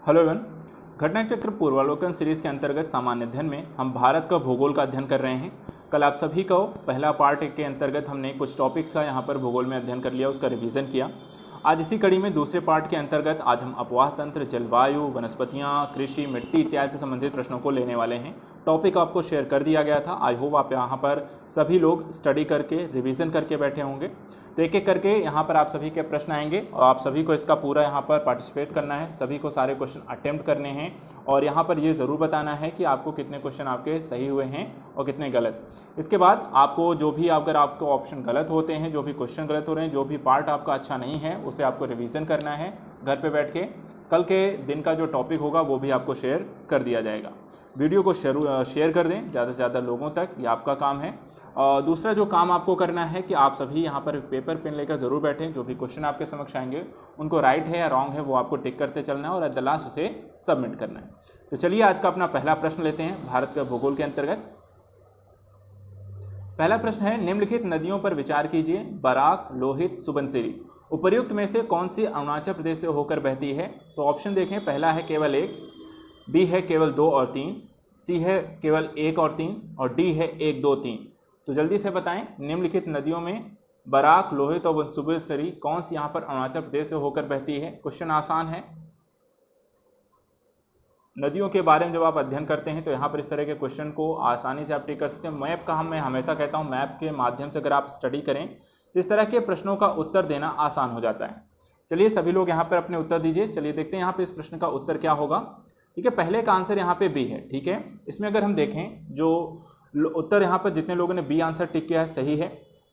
Hello Avon. घटना चक्र पूर्वावलोकन सीरीज के अंतर्गत सामान्य अध्ययन में हम भारत का भूगोल का अध्ययन कर रहे हैं। कल आप सभी को पहला पार्ट के अंतर्गत हमने कुछ टॉपिक्स का यहाँ पर भूगोल में अध्ययन कर लिया, उसका रिवीजन किया। आज इसी कड़ी में दूसरे पार्ट के अंतर्गत आज हम अपवाह तंत्र, जलवायु, वनस्पतियाँ, कृषि, मिट्टी इत्यादि से संबंधित प्रश्नों को लेने वाले हैं। टॉपिक आपको शेयर कर दिया गया था। आई होप आप यहाँ पर सभी लोग स्टडी करके रिवीजन करके बैठे होंगे। तो एक एक करके यहाँ पर आप सभी के प्रश्न आएंगे और आप सभी को इसका पूरा यहाँ पर पार्टिसिपेट करना है। सभी को सारे क्वेश्चन अटेम्प्ट करने हैं और यहाँ पर ये ज़रूर बताना है कि आपको कितने क्वेश्चन आपके सही हुए हैं और कितने गलत। इसके बाद आपको जो भी अगर आपको ऑप्शन गलत होते हैं, जो भी क्वेश्चन गलत हो रहे हैं, जो भी पार्ट आपका अच्छा नहीं है, उसे आपको रिवीजन करना है घर पे बैठ के। कल के दिन का जो टॉपिक होगा वो भी आपको शेयर कर दिया जाएगा। वीडियो को शेयर कर दें ज़्यादा से ज़्यादा लोगों तक, ये आपका काम है। और दूसरा जो काम आपको करना है कि आप सभी यहाँ पर पेपर पेन लेकर ज़रूर बैठें। जो भी क्वेश्चन आपके समक्ष आएंगे उनको राइट है या रॉन्ग है वो आपको टिक करते चलना है और एट द लास्ट उसे सबमिट करना है। तो चलिए आज का अपना पहला प्रश्न लेते हैं भारत का भूगोल के अंतर्गत। पहला प्रश्न है, निम्नलिखित नदियों पर विचार कीजिए। बराक, लोहित, सुबनसिरी उपर्युक्त में से कौन सी अरुणाचल प्रदेश से होकर बहती है? तो ऑप्शन देखें, पहला है केवल 1, बी है केवल 2 और 3, सी है केवल 1 और 3 और डी है 1, 2, 3। तो जल्दी से बताएं, निम्नलिखित नदियों में बराक, लोहित और सुबनसिरी कौन सी यहाँ पर अरुणाचल प्रदेश से होकर बहती है? क्वेश्चन आसान है। नदियों के बारे में जब आप अध्ययन करते हैं तो यहाँ पर इस तरह के क्वेश्चन को आसानी से आप टिक कर सकते हैं। मैप का मैं हमेशा कहता हूँ, मैप के माध्यम से अगर आप स्टडी करें तो इस तरह के प्रश्नों का उत्तर देना आसान हो जाता है। चलिए सभी लोग यहाँ पर अपने उत्तर दीजिए। चलिए देखते हैं यहाँ पर इस प्रश्न का उत्तर क्या होगा। ठीक है, पहले का आंसर यहाँ पे बी है। ठीक है, इसमें अगर हम देखें जो उत्तर यहाँ पर जितने लोगों ने बी आंसर टिक किया है सही है।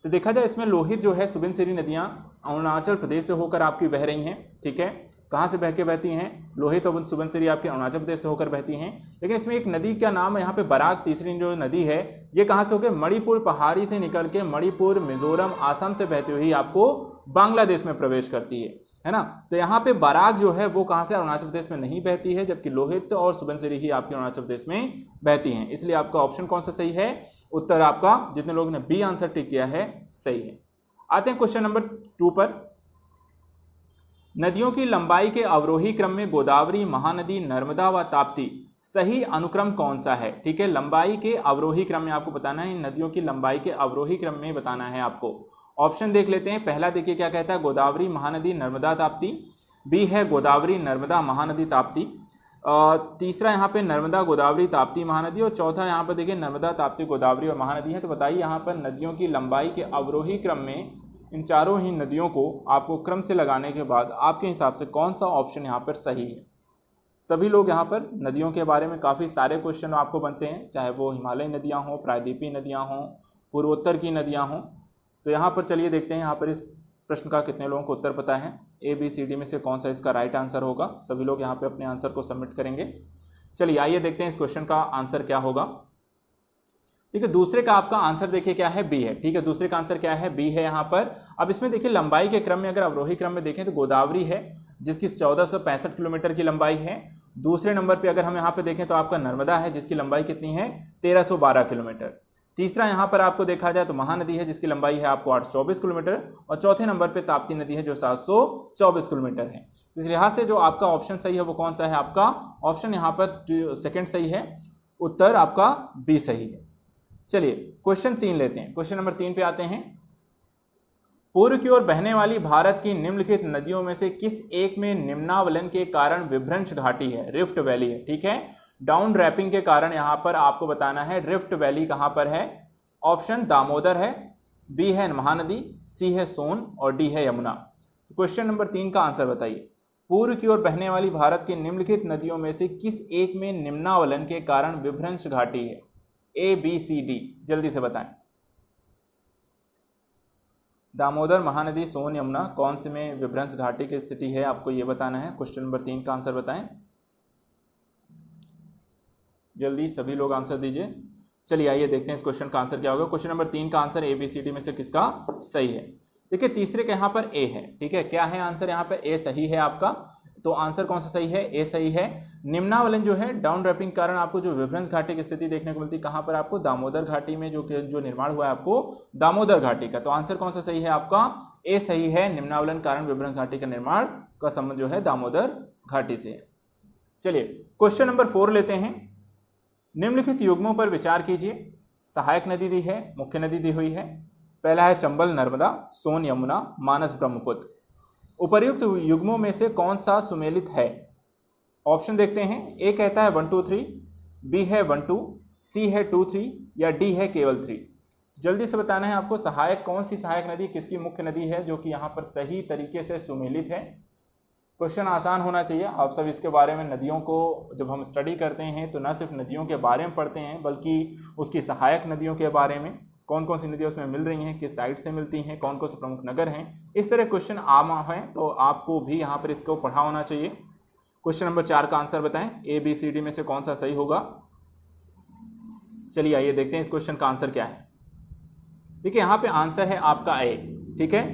तो देखा जाए इसमें लोहित जो है, सुबनसिरी नदियाँ अरुणाचल प्रदेश से होकर आपकी बह रही हैं। ठीक है, कहाँ से बह के बहती हैं? लोहित और सुबनसिरी आपके अरुणाचल प्रदेश से होकर बहती हैं। लेकिन इसमें एक नदी का नाम है यहाँ पे बराक, तीसरी जो नदी है ये कहाँ से होकर मणिपुर पहाड़ी से निकल के मणिपुर, मिजोरम, आसाम से बहती हुई आपको बांग्लादेश में प्रवेश करती है ना। तो यहाँ पे बराक जो है वो कहाँ से, अरुणाचल प्रदेश में नहीं बहती है, जबकि लोहित और सुबनसिरी ही आपके अरुणाचल प्रदेश में बहती हैं। इसलिए आपका ऑप्शन कौन सा सही है? उत्तर आपका जितने लोगों ने बी आंसर टिक किया है सही है। आते हैं क्वेश्चन नंबर 2 पर। नदियों की लंबाई के अवरोही क्रम में गोदावरी, महानदी, नर्मदा व ताप्ती सही अनुक्रम कौन सा है? ठीक है, लंबाई के अवरोही क्रम में आपको बताना है, नदियों की लंबाई के अवरोही क्रम में बताना है आपको। ऑप्शन देख लेते हैं। पहला देखिए क्या कहता है, गोदावरी, महानदी, नर्मदा, ताप्ती। बी है गोदावरी, नर्मदा, महानदी, ताप्ती। तीसरा यहाँ पे नर्मदा, गोदावरी, ताप्ती, महानदी और चौथा यहाँ पर देखिए नर्मदा, ताप्ती, गोदावरी और महानदी है। तो बताइए यहाँ पर नदियों की लंबाई के अवरोही क्रम में इन चारों ही नदियों को आपको क्रम से लगाने के बाद आपके हिसाब से कौन सा ऑप्शन यहाँ पर सही है? सभी लोग यहाँ पर नदियों के बारे में काफ़ी सारे क्वेश्चन आपको बनते हैं, चाहे वो हिमालयी नदियाँ हों, प्रायद्वीपीय नदियाँ हों, पूर्वोत्तर की नदियाँ हों। तो यहाँ पर चलिए देखते हैं यहाँ पर इस प्रश्न का कितने लोगों को उत्तर पता है। ए, बी, सी, डी में से कौन सा इसका राइट आंसर होगा? सभी लोग यहाँ पे अपने आंसर को सबमिट करेंगे। चलिए आइए देखते हैं इस क्वेश्चन का आंसर क्या होगा। ठीक है, दूसरे का आपका आंसर देखिए क्या है, बी है। ठीक है, दूसरे का आंसर क्या है, बी है यहाँ पर। अब इसमें देखिए लंबाई के क्रम में अगर अवरोही क्रम में देखें तो गोदावरी है जिसकी 1465 किलोमीटर की लंबाई है। दूसरे नंबर पे अगर हम यहाँ पे देखें तो आपका नर्मदा है जिसकी लंबाई कितनी है, 1312 किलोमीटर। तीसरा यहाँ पर आपको देखा जाए तो महानदी है जिसकी लंबाई है आपको 824 किलोमीटर और चौथे नंबर पे ताप्ती नदी है जो 724 किलोमीटर है। तो इस लिहाज से जो आपका ऑप्शन सही है वो कौन सा है? आपका ऑप्शन यहाँ पर सेकंड सही है, उत्तर आपका बी सही है। चलिए क्वेश्चन 3 लेते हैं। क्वेश्चन नंबर 3 पे आते हैं। पूर्व की ओर बहने वाली भारत की निम्नलिखित नदियों में से किस एक में निम्नावलन के कारण विभ्रंश घाटी है, रिफ्ट वैली है? ठीक है, डाउन रैपिंग के कारण यहां पर आपको बताना है रिफ्ट वैली कहां पर है। ऑप्शन दामोदर है, बी है महानदी, सी है सोन और डी है यमुना। क्वेश्चन नंबर 3 का आंसर बताइए। पूर्व की ओर बहने वाली भारत की निम्नलिखित नदियों में से किस एक में निम्नावलन के कारण विभ्रंश घाटी है? ए, बी, सी, डी, जल्दी से बताएं। दामोदर, महानदी, सोन, यमुना कौन से में विभ्रंश घाटी की स्थिति है आपको ये बताना है। क्वेश्चन नंबर 3 का आंसर बताएं, जल्दी सभी लोग आंसर दीजिए। चलिए आइए देखते हैं इस क्वेश्चन का आंसर क्या होगा। क्वेश्चन नंबर 3 का answer A, B, C, D में से किसका सही है? देखिए तीसरे का यहाँ पर ए है। ठीक है, क्या है आंसर यहाँ पर? ए सही है आपका। तो आंसर कौन सा सही है? ए सही है। निम्नावलन जो है डाउन रैपिंग कारण आपको जो विभ्रंश घाटी की स्थिति देखने को मिलती है कहाँ पर? आपको दामोदर घाटी में जो निर्माण हुआ है आपको दामोदर घाटी का। तो आंसर कौन सा सही है? आपका ए सही है। निम्नावलन कारण विभ्रंश घाटी का निर्माण का संबंध जो है दामोदर घाटी से है। चलिए क्वेश्चन नंबर 4 लेते हैं। निम्नलिखित युग्मों पर विचार कीजिए। सहायक नदी दी है, मुख्य नदी दी हुई है। पहला है चंबल नर्मदा, सोन यमुना, मानस ब्रह्मपुत्र। उपर्युक्त युग्मों में से कौन सा सुमेलित है? ऑप्शन देखते हैं। ए कहता है 1 2 3, बी है 1 2, सी है 2 3 या डी है केवल 3। जल्दी से बताना है आपको सहायक कौन सी सहायक नदी किसकी मुख्य नदी है जो कि यहाँ पर सही तरीके से सुमेलित है। क्वेश्चन आसान होना चाहिए। आप सब इसके बारे में, नदियों को जब हम स्टडी करते हैं तो न सिर्फ नदियों के बारे में पढ़ते हैं बल्कि उसकी सहायक नदियों के बारे में, कौन कौन सी नदियाँ उसमें मिल रही हैं, किस साइड से मिलती हैं, कौन कौन से प्रमुख नगर हैं, इस तरह क्वेश्चन आम हैं तो आपको भी यहाँ पर इसको पढ़ा होना चाहिए। क्वेश्चन नंबर 4 का आंसर बताएं। ए बी सी डी में से कौन सा सही होगा? चलिए आइए देखते हैं इस क्वेश्चन का आंसर क्या है। देखिए यहाँ पे आंसर है आपका ए, ठीक है।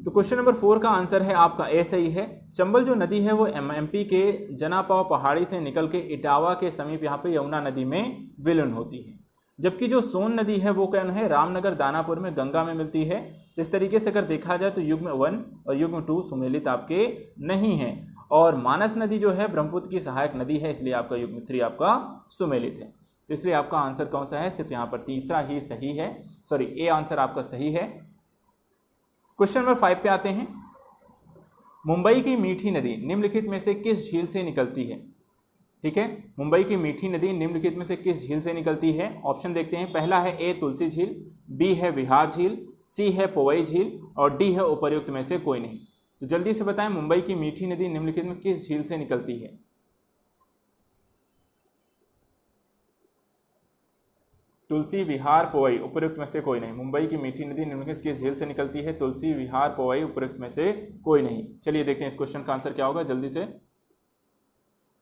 तो क्वेश्चन नंबर 4 का आंसर है आपका ए सही है। चंबल जो नदी है वो एमपी के जनापाव पहाड़ी से निकल के इटावा के समीप यहाँ पे यमुना नदी में विलीन होती है। जबकि जो सोन नदी है वो क्या है, रामनगर दानापुर में गंगा में मिलती है। तो इस तरीके से अगर देखा जाए तो युग्म 1 और युग्म 2 सुमेलित आपके नहीं है। और मानस नदी जो है ब्रह्मपुत्र की सहायक नदी है, इसलिए आपका युग्म 3 आपका सुमेलित है। तो इसलिए आपका आंसर कौन सा है? सिर्फ यहाँ पर तीसरा ही सही है, सॉरी ए आंसर आपका सही है। क्वेश्चन नंबर 5 पे आते हैं। मुंबई की मीठी नदी निम्नलिखित में से किस झील से निकलती है? ठीक है, मुंबई की मीठी नदी निम्नलिखित में से किस झील से निकलती है? ऑप्शन देखते हैं। पहला है ए तुलसी झील, बी है विहार झील, सी है पोवई झील और डी है उपर्युक्त में से कोई नहीं। तो जल्दी से बताएं मुंबई की मीठी नदी निम्नलिखित में किस झील से निकलती है? तुलसी, विहार, पोवई, उपर्युक्त में से कोई नहीं। मुंबई की मीठी नदी निम्नलिखित किस झील से निकलती है? तुलसी, विहार, पोवई, उपर्युक्त में से कोई नहीं। चलिए देखते हैं इस क्वेश्चन का आंसर क्या होगा जल्दी से।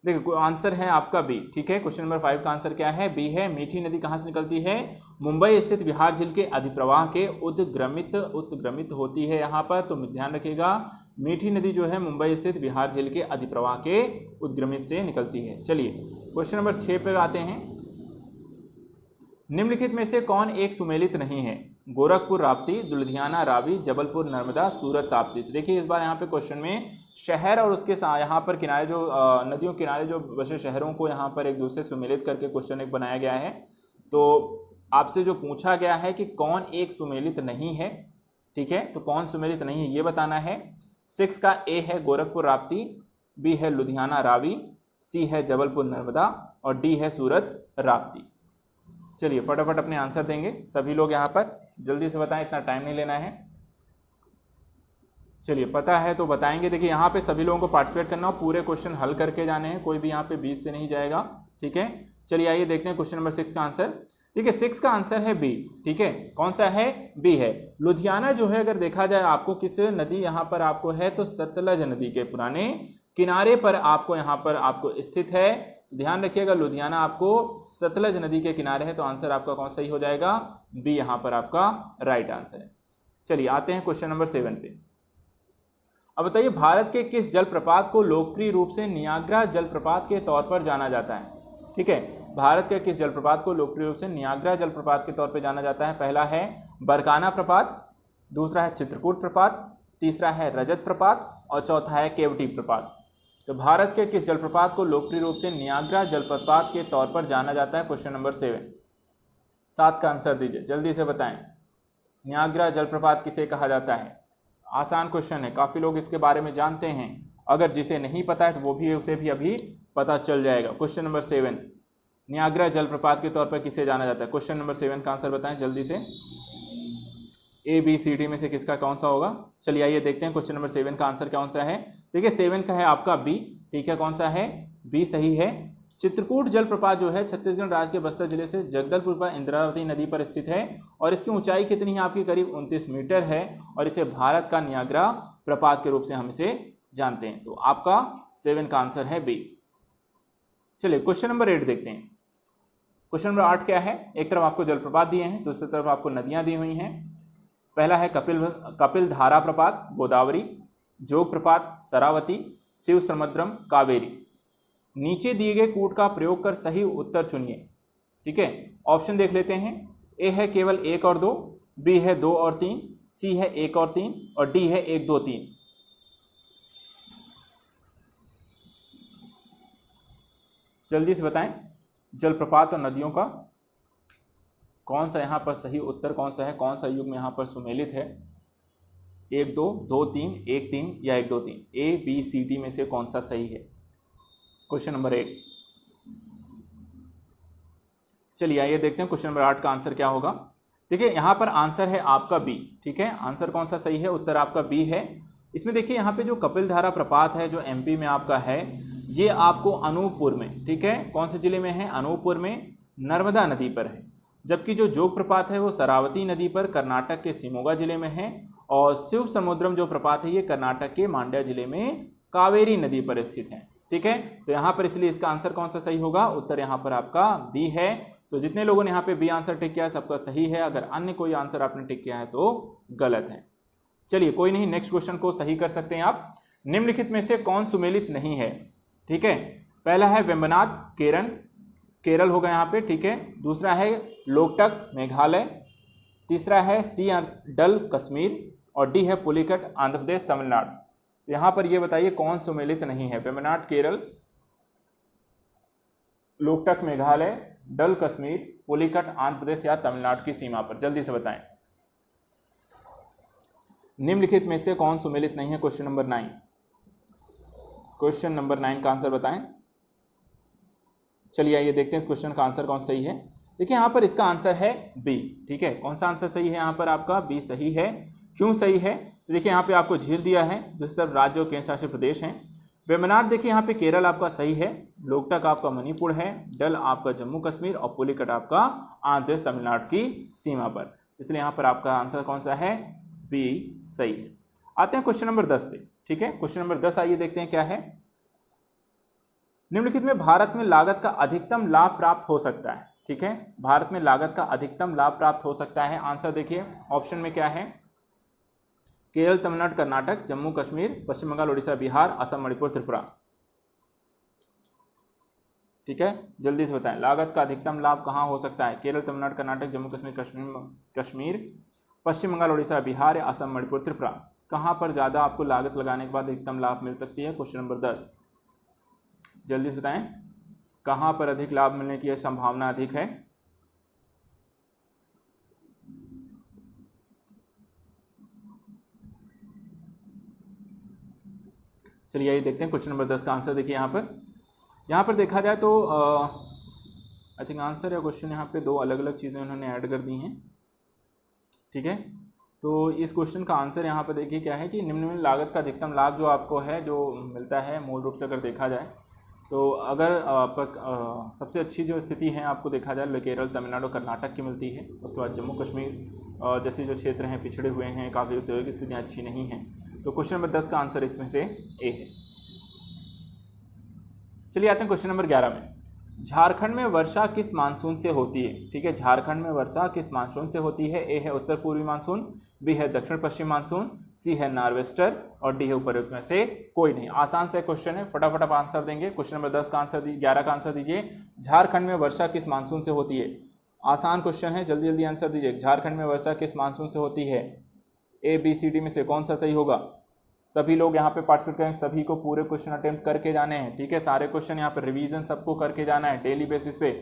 देखिए आंसर है आपका बी, ठीक है। क्वेश्चन नंबर 5 का आंसर क्या है? बी है। मीठी नदी कहाँ से निकलती है? मुंबई स्थित विहार झील के अधिप्रवाह के उद्गमित होती है यहाँ पर, तो ध्यान रखिएगा मीठी नदी जो है मुंबई स्थित विहार झील के अधिप्रवाह के उद्गमित से निकलती है। चलिए क्वेश्चन नंबर 6 पे आते हैं। निम्नलिखित में से कौन एक सुमेलित नहीं है? गोरखपुर राप्ती, लुधियाना रावी, जबलपुर नर्मदा, सूरत ताप्ती। तो देखिए इस बार यहाँ पे क्वेश्चन में शहर और उसके यहाँ पर किनारे जो नदियों किनारे जो बसे शहरों को यहाँ पर एक दूसरे सुमेलित करके क्वेश्चन एक बनाया गया है। तो आपसे जो पूछा गया है कि कौन एक सुमेलित नहीं है, ठीक है, तो कौन सुमेलित नहीं है ये बताना है। 6 का ए है गोरखपुर राप्ती, बी है लुधियाना रावी, सी है जबलपुर नर्मदा और डी है सूरत राप्ती। चलिए फटाफट अपने आंसर देंगे सभी लोग यहाँ पर, जल्दी से बताएं, इतना टाइम नहीं लेना है। चलिए पता है तो बताएंगे। देखिए यहाँ पे सभी लोगों को पार्टिसिपेट करना हो, पूरे क्वेश्चन हल करके जाने हैं, कोई भी यहाँ पे बीच से नहीं जाएगा, ठीक है। चलिए आइए देखते हैं क्वेश्चन नंबर 6 का आंसर। ठीक है, 6 का आंसर है बी, ठीक है। कौन सा है? बी है। लुधियाना जो है अगर देखा जाए आपको किस नदी यहाँ पर आपको है तो सतलज नदी के पुराने किनारे पर आपको यहाँ पर आपको स्थित है। ध्यान रखिएगा लुधियाना आपको सतलज नदी के किनारे है, तो आंसर आपका कौन सही हो जाएगा? बी यहाँ पर आपका राइट आंसर है। चलिए आते हैं क्वेश्चन नंबर 7 पे। अब बताइए भारत के किस जलप्रपात को लोकप्रिय रूप से नियाग्रा जलप्रपात के तौर पर जाना जाता है? ठीक है, भारत के किस जलप्रपात को लोकप्रिय रूप से नियाग्रा जलप्रपात के तौर पर जाना जाता है? पहला है बरकाना प्रपात, दूसरा है चित्रकूट प्रपात, तीसरा है रजत प्रपात और चौथा है केवटी प्रपात। तो भारत के किस जलप्रपात को लोकप्रिय रूप से नियाग्रा जलप्रपात के तौर पर जाना जाता है? क्वेश्चन नंबर 7 का आंसर दीजिए, जल्दी से बताएं। नियाग्रा जलप्रपात किसे कहा जाता है? आसान क्वेश्चन है, काफ़ी लोग इसके बारे में जानते हैं, अगर जिसे नहीं पता है तो वो भी उसे भी अभी पता चल जाएगा। क्वेश्चन नंबर 7, नियाग्रा जलप्रपात के तौर पर किसे जाना जाता है? क्वेश्चन नंबर 7 का आंसर बताएं जल्दी से। ए बी सी डी में से किसका कौन सा होगा? चलिए आइए देखते हैं क्वेश्चन नंबर 7 का आंसर कौन सा है। देखिए 7 का है आपका बी, ठीक है। कौन सा है? बी सही है। चित्रकूट जलप्रपात जो है छत्तीसगढ़ राज्य के बस्तर जिले से जगदलपुर पर इंद्रावती नदी पर स्थित है और इसकी ऊंचाई कितनी है आपकी? करीब 29 मीटर है और इसे भारत का नियाग्रा प्रपात के रूप से हम इसे जानते हैं। तो आपका 7 का आंसर है बी। चलिए क्वेश्चन नंबर 8 देखते हैं। क्वेश्चन नंबर 8 क्या है? एक तरफ आपको जलप्रपात दिए हैं, दूसरी तरफ आपको नदियां दी हुई हैं। पहला है कपिल धारा प्रपात गोदावरी, जोग प्रपात शरावती, शिव समुद्रम कावेरी। नीचे दिए गए कूट का प्रयोग कर सही उत्तर चुनिए, ठीक है। ऑप्शन देख लेते हैं। ए है केवल 1 और 2, बी है 2 और 3, सी है 1 और 3 और डी है 1 2 3। जल्दी से बताएं, जलप्रपात और नदियों का कौन सा यहाँ पर सही उत्तर कौन सा है, कौन सा युग्म यहाँ पर सुमेलित है? 1 2 2 3 1 3 या 1 2 3, ABCD में से कौन सा सही है? Question number 8। चलिए आइए देखते हैं क्वेश्चन नंबर 8 का आंसर क्या होगा। देखिए यहाँ पर आंसर है आपका बी। ठीक है, आंसर कौन सा सही है? उत्तर आपका बी है। इसमें देखिए यहाँ पे जो कपिलधारा प्रपात है जो MP में आपका है, ये आपको अनूपपुर में, ठीक है, कौन से जिले में है? अनूपपुर में, नर्मदा नदी पर है। जबकि जो जोग प्रपात है वो शरावती नदी पर कर्नाटक के शिमोगा जिले में है। और शिव समुद्रम जो प्रपात है ये कर्नाटक के मांड्या जिले में कावेरी नदी पर स्थित है। ठीक है, तो यहाँ पर इसलिए इसका आंसर कौन सा सही होगा? उत्तर यहाँ पर आपका बी है। तो जितने लोगों ने यहाँ पे बी आंसर टिक किया है सबका सही है, अगर अन्य कोई आंसर आपने टिक किया है तो गलत है। चलिए कोई नहीं, नेक्स्ट क्वेश्चन को सही कर सकते हैं आप। निम्नलिखित में से कौन सुमेलित नहीं है? ठीक है, पहला है वेम्बनाड केरल होगा यहाँ पे। ठीक है, दूसरा है लोकटक मेघालय, तीसरा है सियाडल कश्मीर, और डी है पुलिकट आंध्र प्रदेश तमिलनाडु। यहाँ पर ये बताइए कौन सुमेलित नहीं है? वेम्बनाड केरल, लोकटक मेघालय, डल कश्मीर, पुलिकट आंध्र प्रदेश या तमिलनाडु की सीमा पर। जल्दी से बताएं, निम्नलिखित में से कौन सुमेलित नहीं है? Question number 9। क्वेश्चन नंबर 9 का आंसर बताएं। चलिए आइए देखते हैं इस क्वेश्चन का आंसर कौन सही है। देखिए यहाँ पर इसका आंसर है बी। ठीक है, कौन सा आंसर सही है? यहाँ पर आपका बी सही है। क्यों सही है? तो देखिए यहाँ पे आपको झील दिया है, दूसरी तरफ राज्य और केंद्र शासित प्रदेश हैं। वेम्बनाड देखिए यहाँ पे केरल आपका सही है, लोकटक आपका मणिपुर है, डल आपका जम्मू कश्मीर और पुलिकट आपका आंध्र प्रदेश तमिलनाडु की सीमा पर। इसलिए यहाँ पर आपका आंसर कौन सा है? बी सही है। आते हैं क्वेश्चन नंबर 10 पे। ठीक है, क्वेश्चन नंबर 10 आइए देखते हैं क्या है। निम्नलिखित में भारत में लागत का अधिकतम लाभ प्राप्त हो सकता है। ठीक है, भारत में लागत का अधिकतम लाभ प्राप्त हो सकता है। आंसर देखिए ऑप्शन में क्या है? केरल, तमिलनाडु, कर्नाटक, जम्मू कश्मीर, पश्चिम बंगाल, उड़ीसा, बिहार, असम, मणिपुर, त्रिपुरा। ठीक है, जल्दी से बताएं लागत का अधिकतम लाभ कहाँ हो सकता है? केरल, तमिलनाडु, कर्नाटक, जम्मू कश्मीर, पश्चिम बंगाल, उड़ीसा, बिहार, असम, मणिपुर, त्रिपुरा। कहाँ पर ज़्यादा आपको लागत लगाने के बाद अधिकतम लाभ मिल सकती है? क्वेश्चन नंबर 10, जल्दी से बताएं कहाँ पर अधिक लाभ मिलने की संभावना अधिक है? चलिए आइए देखते हैं क्वेश्चन नंबर 10 का आंसर। देखिए यहाँ पर देखा जाए तो आई थिंक आंसर या क्वेश्चन यहाँ पे दो अलग अलग चीज़ें उन्होंने ऐड कर दी हैं। ठीक है, तो इस क्वेश्चन का आंसर यहाँ पर देखिए क्या है कि निम्न में लागत का अधिकतम लाभ जो आपको है जो मिलता है, मूल रूप से अगर देखा जाए तो अगर सबसे अच्छी जो स्थिति है आपको देखा जाए केरल, तमिलनाडु, कर्नाटक की मिलती है। उसके बाद जम्मू कश्मीर जैसे जो क्षेत्र हैं पिछड़े हुए हैं, काफ़ी औद्योगिक स्थितियाँ अच्छी नहीं हैं। तो क्वेश्चन नंबर 10 का आंसर इसमें से ए है। चलिए आते हैं क्वेश्चन नंबर 11 में। झारखंड में वर्षा किस मानसून से होती है? ठीक है, झारखंड में वर्षा किस मानसून से होती है? ए है उत्तर पूर्वी मानसून, बी है दक्षिण पश्चिम मानसून, सी है नॉर्वेस्टर और डी है उपरोक्त में से कोई नहीं। आसान से क्वेश्चन है, फटाफट आप आंसर देंगे। क्वेश्चन नंबर 10 का आंसर 11 का आंसर दीजिए। झारखंड में वर्षा किस मानसून से होती है? आसान क्वेश्चन है, जल्दी जल्दी आंसर दीजिए। झारखंड में वर्षा किस मानसून से होती है? ABCD में से कौन सा सही होगा? सभी लोग यहाँ पे पार्टिसिपेट करें, सभी को पूरे क्वेश्चन अटेम्प्ट करके जाने हैं। ठीक है, सारे क्वेश्चन यहाँ पर रिवीजन सबको करके जाना है डेली बेसिस पे।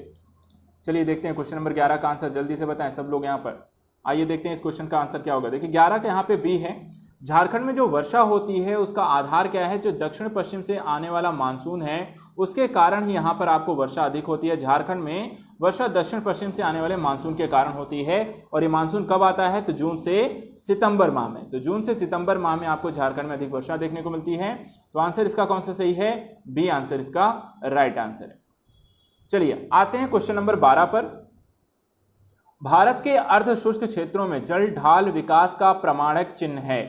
चलिए देखते हैं क्वेश्चन नंबर 11 का आंसर, जल्दी से बताएं सब लोग यहाँ पर। आइए देखते हैं इस क्वेश्चन का आंसर क्या होगा। देखिए 11 का यहाँ पे बी है। झारखंड में जो वर्षा होती है उसका आधार क्या है? जो दक्षिण पश्चिम से आने वाला मानसून है उसके कारण ही यहाँ पर आपको वर्षा अधिक होती है। झारखंड में वर्षा दक्षिण पश्चिम से आने वाले मानसून के कारण होती है। और ये मानसून कब आता है? तो जून से सितंबर माह में। तो जून से सितंबर माह में आपको झारखंड में अधिक वर्षा देखने को मिलती है। तो आंसर इसका कौन सा सही है? बी आंसर इसका राइट आंसर है। चलिए आते हैं क्वेश्चन नंबर 12 पर। भारत के अर्ध शुष्क क्षेत्रों में जल ढाल विकास का प्रमाणक चिन्ह है।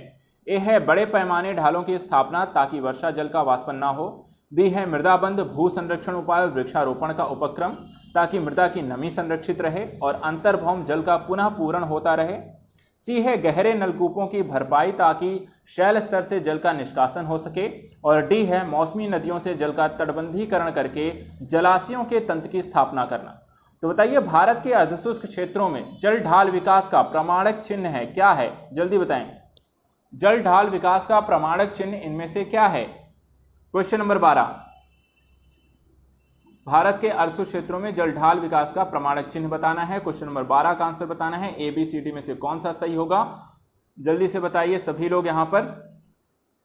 ए है बड़े पैमाने ढालों की स्थापना ताकि वर्षा जल का वाष्पन ना हो, बी है मृदाबंध भू संरक्षण उपाय और वृक्षारोपण का उपक्रम ताकि मृदा की नमी संरक्षित रहे और अंतर्भौम जल का पुनः पूरण होता रहे, सी है गहरे नलकूपों की भरपाई ताकि शैल स्तर से जल का निष्कासन हो सके, और डी है मौसमी नदियों से जल का तटबंधीकरण करके जलाशयों के तंत्र की स्थापना करना। तो बताइए भारत के अर्धशुष्क क्षेत्रों में जल ढाल विकास का प्रमाणक चिन्ह है क्या है? जल्दी बताएं, जल ढाल विकास का प्रमाणक चिन्ह इनमें से क्या है? Question number 12। भारत के अर्ध क्षेत्रों में जलढाल विकास का प्रमाणक चिन्ह बताना है। क्वेश्चन नंबर 12 का आंसर बताना है। ABCD में से कौन सा सही होगा, जल्दी से बताइए सभी लोग यहाँ पर।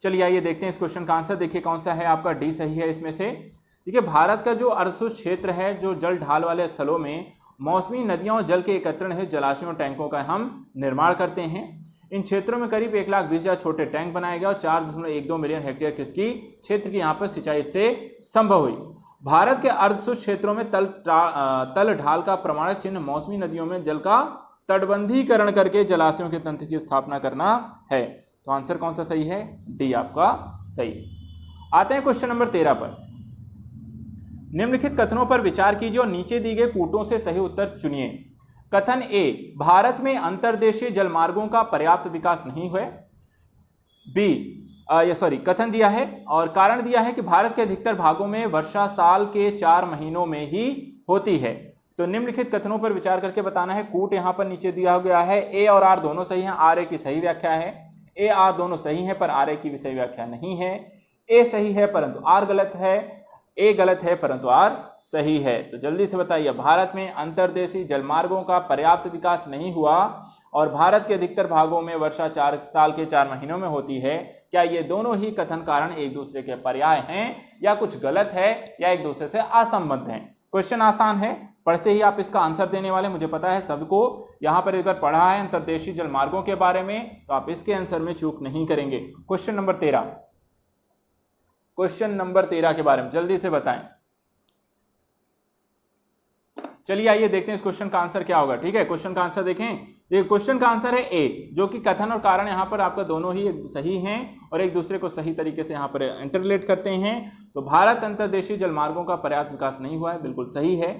चलिए आइए देखते हैं इस क्वेश्चन का आंसर। देखिए कौन सा है आपका, डी सही है इसमें से। देखिए भारत का जो अर्ध क्षेत्र है, जो जल ढाल वाले स्थलों में मौसमी नदियों और जल के एकत्रण हेतु जलाशयों और टैंकों का हम निर्माण करते हैं। इन क्षेत्रों में करीब 1,20,000 छोटे टैंक बनाए गए और 4.12 मिलियन हेक्टेयर कृषि क्षेत्र की यहाँ पर सिंचाई से संभव हुई। भारत के अर्ध क्षेत्रों में तल ढाल का प्रमाणक चिन्ह मौसमी नदियों में जल का तटबंधीकरण करके जलाशयों के तंत्र की स्थापना करना है। तो आंसर कौन सा सही है, डी आपका सही। आते हैं क्वेश्चन नंबर 13 पर। निम्नलिखित कथनों पर विचार कीजिए और नीचे दी गए कूटों से सही उत्तर चुनिए। कथन ए, भारत में अंतर्देशीय जलमार्गों का पर्याप्त विकास नहीं हुआ। कथन दिया है और कारण दिया है कि भारत के अधिकतर भागों में वर्षा साल के 4 महीनों में ही होती है। तो निम्नलिखित कथनों पर विचार करके बताना है। कूट यहां पर नीचे दिया गया है। ए और आर दोनों सही हैं, आर ए की सही व्याख्या है। ए आर दोनों सही हैं पर आर ए की भी सही व्याख्या नहीं है। ए सही है परंतु आर गलत है, ए गलत है परंतु आर सही है। तो जल्दी से बताइए, भारत में अंतर्देशीय जलमार्गों का पर्याप्त विकास नहीं हुआ और भारत के अधिकतर भागों में वर्षा 4 साल के 4 महीनों में होती है। क्या ये दोनों ही कथन कारण एक दूसरे के पर्याय हैं या कुछ गलत है या एक दूसरे से असंबद्ध हैं? क्वेश्चन आसान है, पढ़ते ही आप इसका आंसर देने वाले, मुझे पता है सबको यहाँ पर अगर पढ़ा है अंतर्देशीय जलमार्गों के बारे में तो आप इसके आंसर में चूक नहीं करेंगे। क्वेश्चन नंबर 13 के बारे में जल्दी से बताएं। चलिए आइए देखते हैं इस क्वेश्चन का आंसर क्या होगा। ठीक है, क्वेश्चन का आंसर देखें। देखिए क्वेश्चन का आंसर है ए, जो कि कथन और कारण यहाँ पर आपका दोनों ही सही हैं और एक दूसरे को सही तरीके से यहाँ पर इंटरलेट करते हैं। तो भारत अंतर्देशीय जलमार्गों का पर्याप्त विकास नहीं हुआ है, बिल्कुल सही है।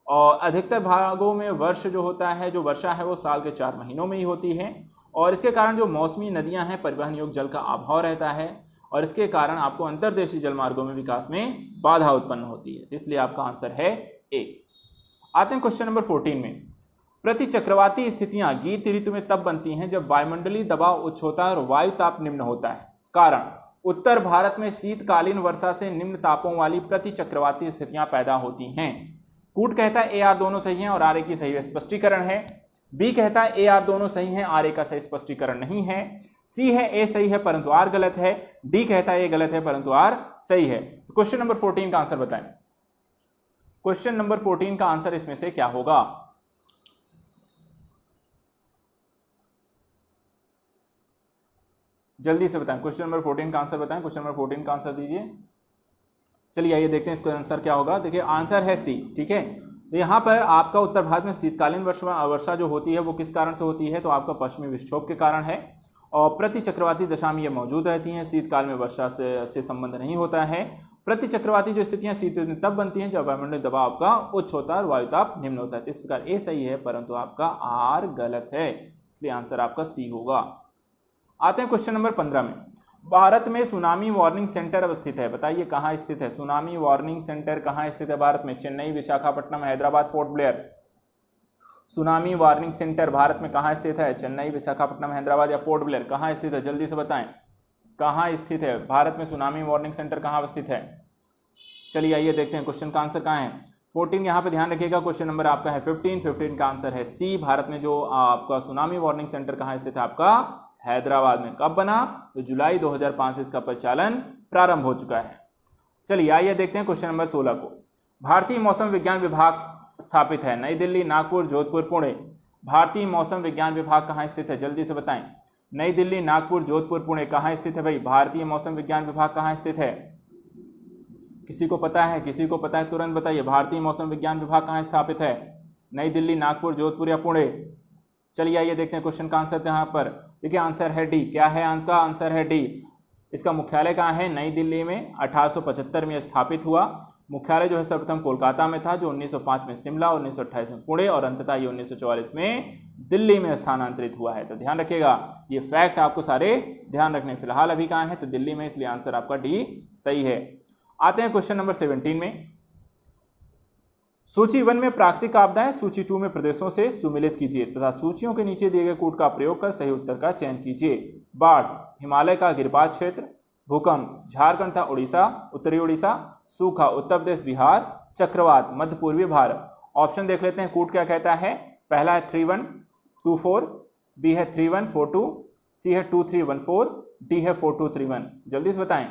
और अधिकतर भागों में वर्ष जो होता है, जो वर्षा है वो साल के 4 महीनों में ही होती है और इसके कारण जो मौसमी नदियाँ हैं, परिवहन योग्य जल का अभाव रहता है और इसके कारण आपको अंतर्देशीय जलमार्गों में विकास में बाधा उत्पन्न होती है। इसलिए आपका आंसर है ए। आते हैं क्वेश्चन नंबर 14 में। प्रति चक्रवाती स्थितियां गीत ऋतु में तब बनती हैं जब वायुमंडलीय दबाव उच्च होता है और वायु ताप निम्न होता है। कारण, उत्तर भारत में शीतकालीन वर्षा से निम्न तापों वाली प्रति चक्रवाती स्थितियां पैदा होती हैं। कूट कहता है ए आर दोनों सही हैं और आर ए की सही स्पष्टीकरण है। बी कहता है ए आर दोनों सही हैं, आर ए का सही स्पष्टीकरण नहीं है। सी है ए सही है परंतु आर गलत है। डी कहता है ए गलत है परंतु आर सही है। तो क्वेश्चन नंबर 14 का आंसर बताएं। क्वेश्चन नंबर 14 का आंसर इसमें से क्या होगा? जल्दी से बताएं, क्वेश्चन नंबर 14 का आंसर बताएं। क्वेश्चन नंबर 14 का आंसर दीजिए। चलिए आइए देखते हैं इसका आंसर क्या होगा। देखिए आंसर है सी। ठीक है, तो यहाँ पर आपका उत्तर भारत में शीतकालीन वर्षा जो होती है वो किस कारण से होती है? तो आपका पश्चिमी विक्षोभ के कारण है और प्रति चक्रवाती दशा में ये मौजूद रहती हैं। शीतकाल में वर्षा से संबंध नहीं होता है। प्रति चक्रवाती जो स्थितियां शीत ऋतु में तब बनती हैं जब वायुमंडलीय दबाव आपका उच्च होता है और वायुताप निम्न होता है। तो इस प्रकार ए सही है परंतु आपका आर गलत है, इसलिए आंसर आपका सी होगा। आते हैं क्वेश्चन नंबर 15 में। भारत में सुनामी वार्निंग सेंटर अवस्थित है, बताइए कहाँ स्थित है? सुनामी वार्निंग सेंटर कहाँ स्थित है भारत में? Chennai, Visakhapatnam, Hyderabad, port Blair. Tsunami warning centre Bharat में कहाँ स्थित है? चेन्नई, विशाखापट्टनम, हैदराबाद या पोर्ट ब्लेयर, कहाँ स्थित है? जल्दी से बताएं कहाँ स्थित है भारत में सुनामी वार्निंग सेंटर, कहाँ अवस्थित है? चलिए आइए देखते हैं क्वेश्चन का आंसर कहाँ है। 14 यहाँ पे ध्यान रखिएगा, क्वेश्चन नंबर आपका है 15 का आंसर है सी। भारत में जो आपका सुनामी वार्निंग सेंटर कहाँ स्थित है? आपका हैदराबाद में। कब बना? तो जुलाई 2005 से इसका परिचालन प्रारंभ हो चुका है। चलिए आइए देखते हैं क्वेश्चन नंबर 16 को। भारतीय मौसम विज्ञान विभाग स्थापित है नई दिल्ली, नागपुर, जोधपुर, पुणे। भारतीय मौसम विज्ञान विभाग कहाँ स्थित है? जल्दी से बताएं। नई दिल्ली, नागपुर, जोधपुर, पुणे, कहाँ स्थित है भाई? भारतीय मौसम विज्ञान विभाग कहाँ स्थित है? किसी को पता है? किसी को पता है तुरंत बताइए। भारतीय मौसम विज्ञान विभाग कहाँ स्थापित है? नई दिल्ली, नागपुर, जोधपुर या पुणे? चलिए आइए देखते हैं क्वेश्चन का आंसर यहाँ पर। देखिए आंसर है डी। क्या है आपका? आंसर है डी। इसका मुख्यालय कहाँ है? नई दिल्ली में 1875 में स्थापित हुआ। मुख्यालय जो है सर्वप्रथम कोलकाता में था, जो 1905 में शिमला, 1928 में पुणे और अंततः ये 1944 में दिल्ली में स्थानांतरित हुआ है। तो ध्यान रखिएगा, ये फैक्ट आपको सारे ध्यान रखने। फिलहाल अभी कहाँ है? तो दिल्ली में, इसलिए आंसर आपका डी सही है। आते हैं क्वेश्चन नंबर 17 में। सूची 1 में प्राकृतिक आपदाएं, सूची 2 में प्रदेशों से सुमिलित कीजिए तथा सूचियों के नीचे दिए गए कूट का प्रयोग कर सही उत्तर का चयन कीजिए। बाढ़, हिमालय का गिरिपात क्षेत्र। भूकंप, झारखंड था उड़ीसा, उत्तरी उड़ीसा। सूखा, उत्तर प्रदेश, बिहार। चक्रवात मध्य पूर्वी भारत। ऑप्शन देख लेते हैं, कूट क्या कहता है। पहला है 3124, बी है 3142, सी है 2314, डी है 4231। जल्दी से बताएं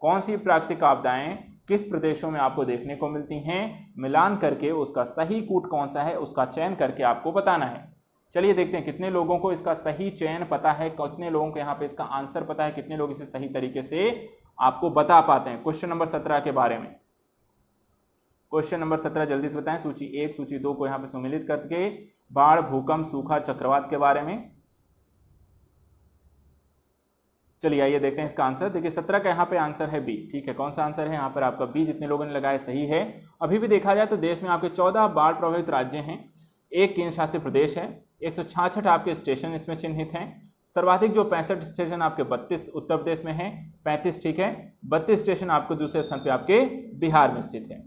कौन सी प्राकृतिक आपदाएं किस प्रदेशों में आपको देखने को मिलती हैं, मिलान करके उसका सही कूट कौन सा है उसका चयन करके आपको बताना है। चलिए देखते हैं कितने लोगों को इसका सही चयन पता है, कितने लोगों को यहाँ पे इसका आंसर पता है, कितने लोग इसे सही तरीके से आपको बता पाते हैं। क्वेश्चन नंबर 17 के बारे में, क्वेश्चन नंबर 17 जल्दी से बताएं। सूची 1 सूची 2 को यहाँ पे सम्मिलित करके बाढ़, भूकंप, सूखा, चक्रवात के बारे में। चलिए आइए देखते हैं इसका आंसर। देखिए 17 का यहाँ पे आंसर है बी। ठीक है, कौन सा आंसर है यहाँ पर आपका बी, जितने लोगों ने लगाया सही है। अभी भी देखा जाए तो देश में आपके 14 बाढ़ प्रभावित राज्य हैं, एक केंद्र शासित प्रदेश है, 166 आपके स्टेशन इसमें चिन्हित हैं। सर्वाधिक जो 65 स्टेशन आपके 32 उत्तर प्रदेश में हैं, 35 ठीक है, 32 स्टेशन आपको दूसरे स्थान पे आपके बिहार में स्थित है।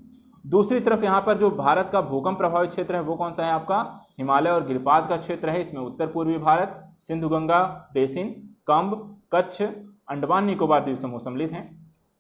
दूसरी तरफ यहाँ पर जो भारत का भूकंप प्रभावित क्षेत्र है वो कौन सा है आपका, हिमालय और गिरिपाद का क्षेत्र है। इसमें उत्तर पूर्वी भारत, सिंधु गंगा बेसिन, कंब, कच्छ, अंडमान निकोबार द्वीप समूह सम्मिलित हैं।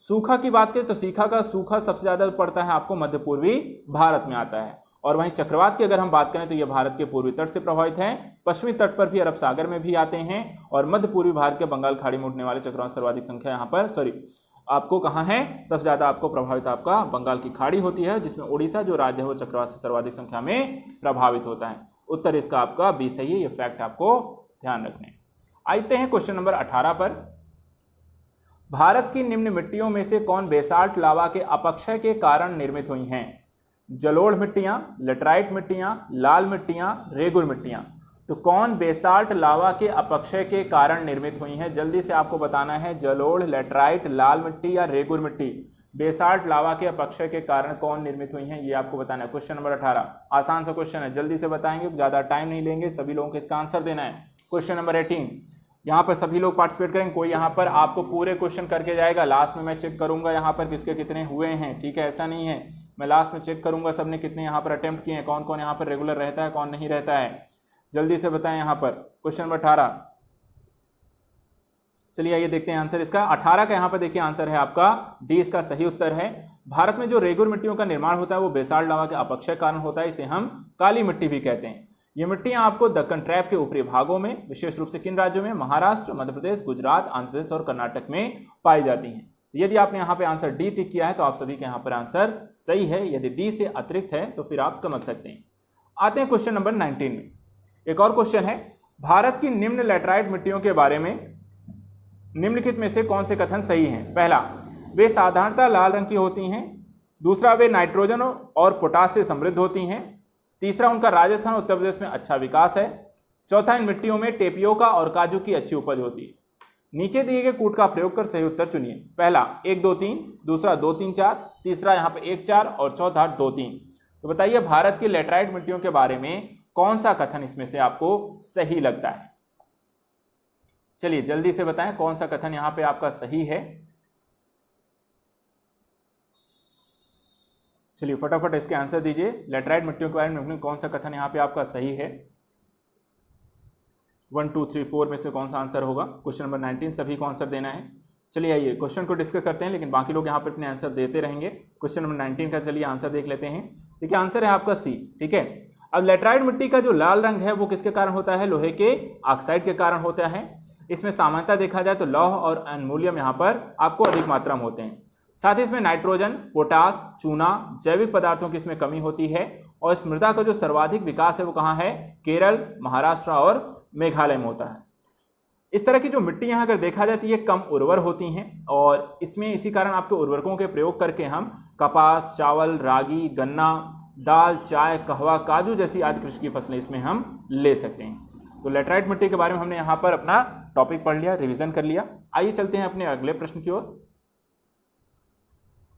सूखा की बात करें तो सूखा सबसे ज्यादा पड़ता है आपको मध्य पूर्वी भारत में आता है। और वहीं चक्रवात की अगर हम बात करें तो ये भारत के पूर्वी तट से प्रभावित हैं, पश्चिमी तट पर भी अरब सागर में भी आते हैं, और मध्य पूर्वी भारत के बंगाल खाड़ी में उठने वाले चक्रवात सर्वाधिक संख्या यहाँ पर आपको कहाँ है, सबसे ज्यादा आपको प्रभावित आपका बंगाल की खाड़ी होती है, जिसमें उड़ीसा जो राज्य है वो चक्रवात से सर्वाधिक संख्या में प्रभावित होता है। उत्तर इसका आपका बी सही है, ये फैक्ट आपको ध्यान रखने। आते हैं क्वेश्चन नंबर 18 पर। भारत की निम्न मिट्टियों में से कौन बेसाल्ट लावा के अपक्षय के कारण निर्मित हुई हैं? जलोढ़ मिट्टियां, लेटराइट मिट्टियां, लाल मिट्टियां, रेगुर मिट्टियां। तो कौन बेसाल्ट लावा के अपक्षय के कारण निर्मित हुई हैं? जल्दी से आपको बताना है, जलोढ़, लेटराइट, लाल मिट्टी या रेगुर मिट्टी, बेसाल्ट लावा के अपक्षय के कारण कौन निर्मित हुई हैं, ये आपको बताना है। क्वेश्चन नंबर 18 आसान सा क्वेश्चन है, जल्दी से बताएंगे, ज्यादा टाइम नहीं लेंगे, सभी लोगों को इसका आंसर देना है। क्वेश्चन नंबर 18, यहाँ पर सभी लोग पार्टिसिपेट करेंगे, कोई यहाँ पर आपको पूरे क्वेश्चन करके जाएगा, लास्ट में मैं चेक करूंगा यहाँ पर किसके कितने हुए हैं। ठीक है, ऐसा नहीं है, मैं लास्ट में चेक करूंगा सबने कितने यहाँ पर अटेम्प्ट किए हैं, कौन कौन यहाँ पर रेगुलर रहता है, कौन नहीं रहता है। जल्दी से बताएं यहाँ पर क्वेश्चन नंबर 18। चलिए आइए देखते हैं आंसर इसका। 18 का यहाँ पर देखिए आंसर है आपका डी, इसका सही उत्तर है। भारत में जो रेगुर मिट्टियों का निर्माण होता है वो बेसाल्ट लावा के अपक्षय कारण होता है, इसे हम काली मिट्टी भी कहते हैं। ये मिट्टियां आपको दक्कन ट्रैप के ऊपरी भागों में, विशेष रूप से किन राज्यों में, महाराष्ट्र, मध्य प्रदेश, गुजरात, आंध्र प्रदेश और कर्नाटक में पाई जाती हैं। तो यदि आपने यहाँ पे आंसर डी टिक किया है तो आप सभी के यहाँ पर आंसर सही है, यदि डी से अतिरिक्त है तो फिर आप समझ सकते हैं। आते हैं क्वेश्चन नंबर 19 में। एक और क्वेश्चन है, भारत की निम्न लैटराइट मिट्टियों के बारे में निम्नलिखित में से कौन से कथन सही हैं? पहला, वे साधारणतः लाल रंग की होती हैं। दूसरा, वे नाइट्रोजन और पोटास से समृद्ध होती हैं। तीसरा, उनका राजस्थान और उत्तर प्रदेश में अच्छा विकास है। चौथा, इन मिट्टियों में टेपियोका और काजू की अच्छी उपज होती है। नीचे दिए गए कूट का प्रयोग कर सही उत्तर चुनिए। पहला 1 2 3, दूसरा 2 3 4, तीसरा यहाँ पे 1 4 और चौथा 2 3। तो बताइए भारत की लेटराइट मिट्टियों के बारे में कौन सा कथन इसमें से आपको सही लगता है? चलिए जल्दी से बताएं कौन सा कथन यहाँ पे आपका सही है। चलिए फटाफट इसके आंसर दीजिए। लेटराइट मिट्टियों के बारे में कौन सा कथन यहाँ पे आपका सही है? 1 2 3 4 में से कौन सा आंसर होगा? क्वेश्चन नंबर 19 सभी को आंसर देना है। चलिए आइए क्वेश्चन को डिस्कस करते हैं, लेकिन बाकी लोग यहाँ पर अपने आंसर देते रहेंगे। क्वेश्चन नंबर 19 का चलिए आंसर देख लेते हैं। देखिए आंसर है आपका सी। ठीक है, अब लेटराइट मिट्टी का जो लाल रंग है वो किसके कारण होता है? लोहे के ऑक्साइड के कारण होता है। इसमें सामान्यतः देखा जाए तो लौह और एल्युमिनियम यहाँ पर आपको अधिक मात्रा में होते हैं। साथ ही इसमें नाइट्रोजन, पोटास, चूना, जैविक पदार्थों की इसमें कमी होती है। और इस मृदा का जो सर्वाधिक विकास है वो कहाँ है? केरल, महाराष्ट्र और मेघालय में होता है। इस तरह की जो मिट्टी यहाँ अगर देखा जाए तो ये कम उर्वर होती हैं, और इसमें इसी कारण आपके उर्वरकों के प्रयोग करके हम कपास, चावल, रागी, गन्ना, दाल, चाय, कहवा, काजू जैसी आदि कृषि की फसलें इसमें हम ले सकते हैं। तो लेटराइट मिट्टी के बारे में हमने यहाँ पर अपना टॉपिक पढ़ लिया, रिवीजन कर लिया। आइए चलते हैं अपने अगले प्रश्न की ओर।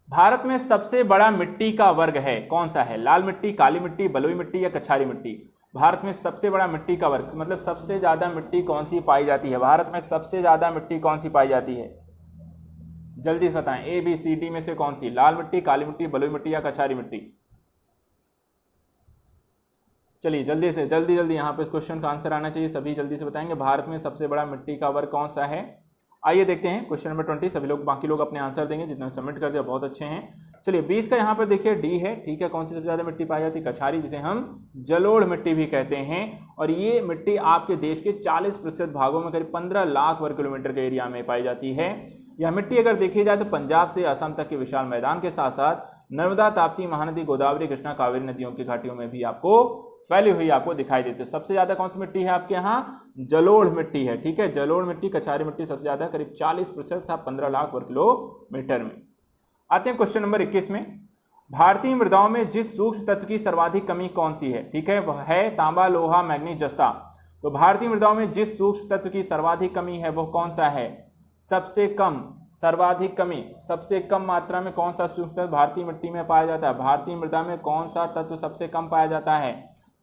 भारत में सबसे बड़ा मिट्टी का वर्ग है कौन सा है? लाल मिट्टी, काली मिट्टी, बलुई मिट्टी या कछारी मिट्टी? भारत में सबसे बड़ा मिट्टी का वर्ग मतलब सबसे ज्यादा मिट्टी कौन सी पाई जाती है? भारत में सबसे ज्यादा मिट्टी कौन सी पाई जाती है? जल्दी से बताएं, ए बी सी डी में से कौन सी? लाल मिट्टी, काली मिट्टी, बलुई मिट्टी या कछारी मिट्टी? चलिए जल्दी से जल्दी यहाँ पे इस क्वेश्चन का आंसर आना चाहिए, सभी जल्दी से बताएंगे। भारत में सबसे बड़ा मिट्टी का वर्ग कौन सा है? आइए देखते हैं क्वेश्चन नंबर 20। सभी लोग, बाकी लोग अपने आंसर देंगे, जितने सबमिट कर दिया बहुत अच्छे हैं। चलिए 20 का यहाँ पर देखिए डी है, ठीक है। कौन सी सबसे ज़्यादा मिट्टी पाई जाती है? कछारी, जिसे हम जलोढ़ मिट्टी भी कहते हैं। और ये मिट्टी आपके देश के 40% भागों में करीब 15 लाख वर्ग किलोमीटर के एरिया में पाई जाती है। यह मिट्टी अगर देखी जाए तो पंजाब से असम तक के विशाल मैदान के साथ साथ नर्मदा, ताप्ती, महानदी, गोदावरी, कृष्णा, कावेरी नदियों की घाटियों में भी आपको फैली हुई आपको दिखाई देती है। सबसे ज्यादा कौन सी मिट्टी है आपके यहाँ? जलोढ़ मिट्टी है, ठीक है। जलोढ़ मिट्टी, कछारी मिट्टी सबसे ज्यादा, करीब 40% था 15 लाख वर्ग किलोमीटर में। आते हैं क्वेश्चन नंबर 21 में। भारतीय मृदाओं में जिस सूक्ष्म तत्व की सर्वाधिक कमी कौन सी है? ठीक है, वह है तांबा, लोहा, मैग्नीज, जस्ता। तो भारतीय मृदाओं में जिस सूक्ष्म तत्व की सर्वाधिक कमी है वो कौन सा है? सबसे कम, सर्वाधिक कमी, सबसे कम मात्रा में कौन सा सूक्ष्म तत्व भारतीय मिट्टी में पाया जाता है? भारतीय मृदा में कौन सा तत्व सबसे कम पाया जाता है?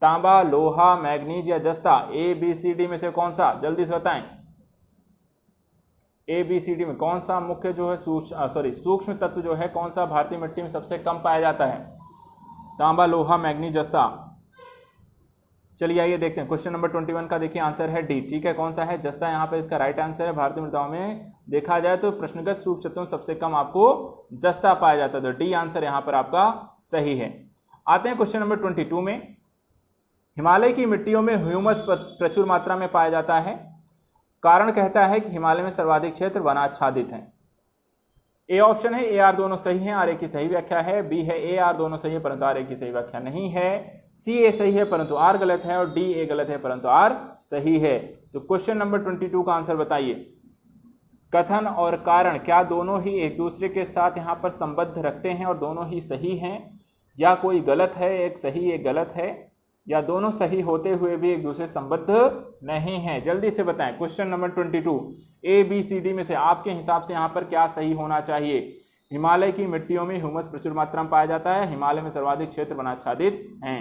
तांबा, लोहा, मैग्नीज या जस्ता? ए बी सी डी में से कौन सा? जल्दी से बताएं। ए बी सी डी में कौन सा मुख्य जो है सूक्ष्म तत्व जो है कौन सा भारतीय मिट्टी में सबसे कम पाया जाता है? तांबा, लोहा, मैग्नीज, जस्ता। चलिए आइए देखते हैं क्वेश्चन नंबर 21 का। देखिए आंसर है डी, ठीक है। कौन सा है? जस्ता यहाँ पर इसका राइट आंसर है। भारतीय मृदाओं में देखा जाए तो प्रश्नगत सूक्ष्म तत्वों सबसे कम आपको जस्ता पाया जाता है, तो डी आंसर यहाँ पर आपका सही है। आते हैं क्वेश्चन नंबर 22 में। हिमालय की मिट्टियों में ह्यूमस प्रचुर मात्रा में पाया जाता है। कारण कहता है कि हिमालय में सर्वाधिक क्षेत्र वनाच्छादित है। ए ऑप्शन है, ए आर दोनों सही हैं, आर ए की सही व्याख्या है। बी है, ए आर दोनों सही है परंतु आर ए की सही व्याख्या नहीं है। सी ए सही है परंतु आर गलत है, और डी ए गलत है परंतु आर सही है। तो क्वेश्चन नंबर 22 का आंसर बताइए। कथन और कारण क्या दोनों ही एक दूसरे के साथ यहाँ पर संबद्ध रखते हैं और दोनों ही सही हैं, या कोई गलत है, एक सही एक गलत है, या दोनों सही होते हुए भी एक दूसरे संबद्ध नहीं है? जल्दी से बताएं। Question number 22 A B C D में से आपके हिसाब से यहाँ पर क्या सही होना चाहिए? हिमालय की मिट्टियों में ह्यूमस प्रचुर मात्रा में पाया जाता है, हिमालय में सर्वाधिक क्षेत्र वनाच्छादित हैं।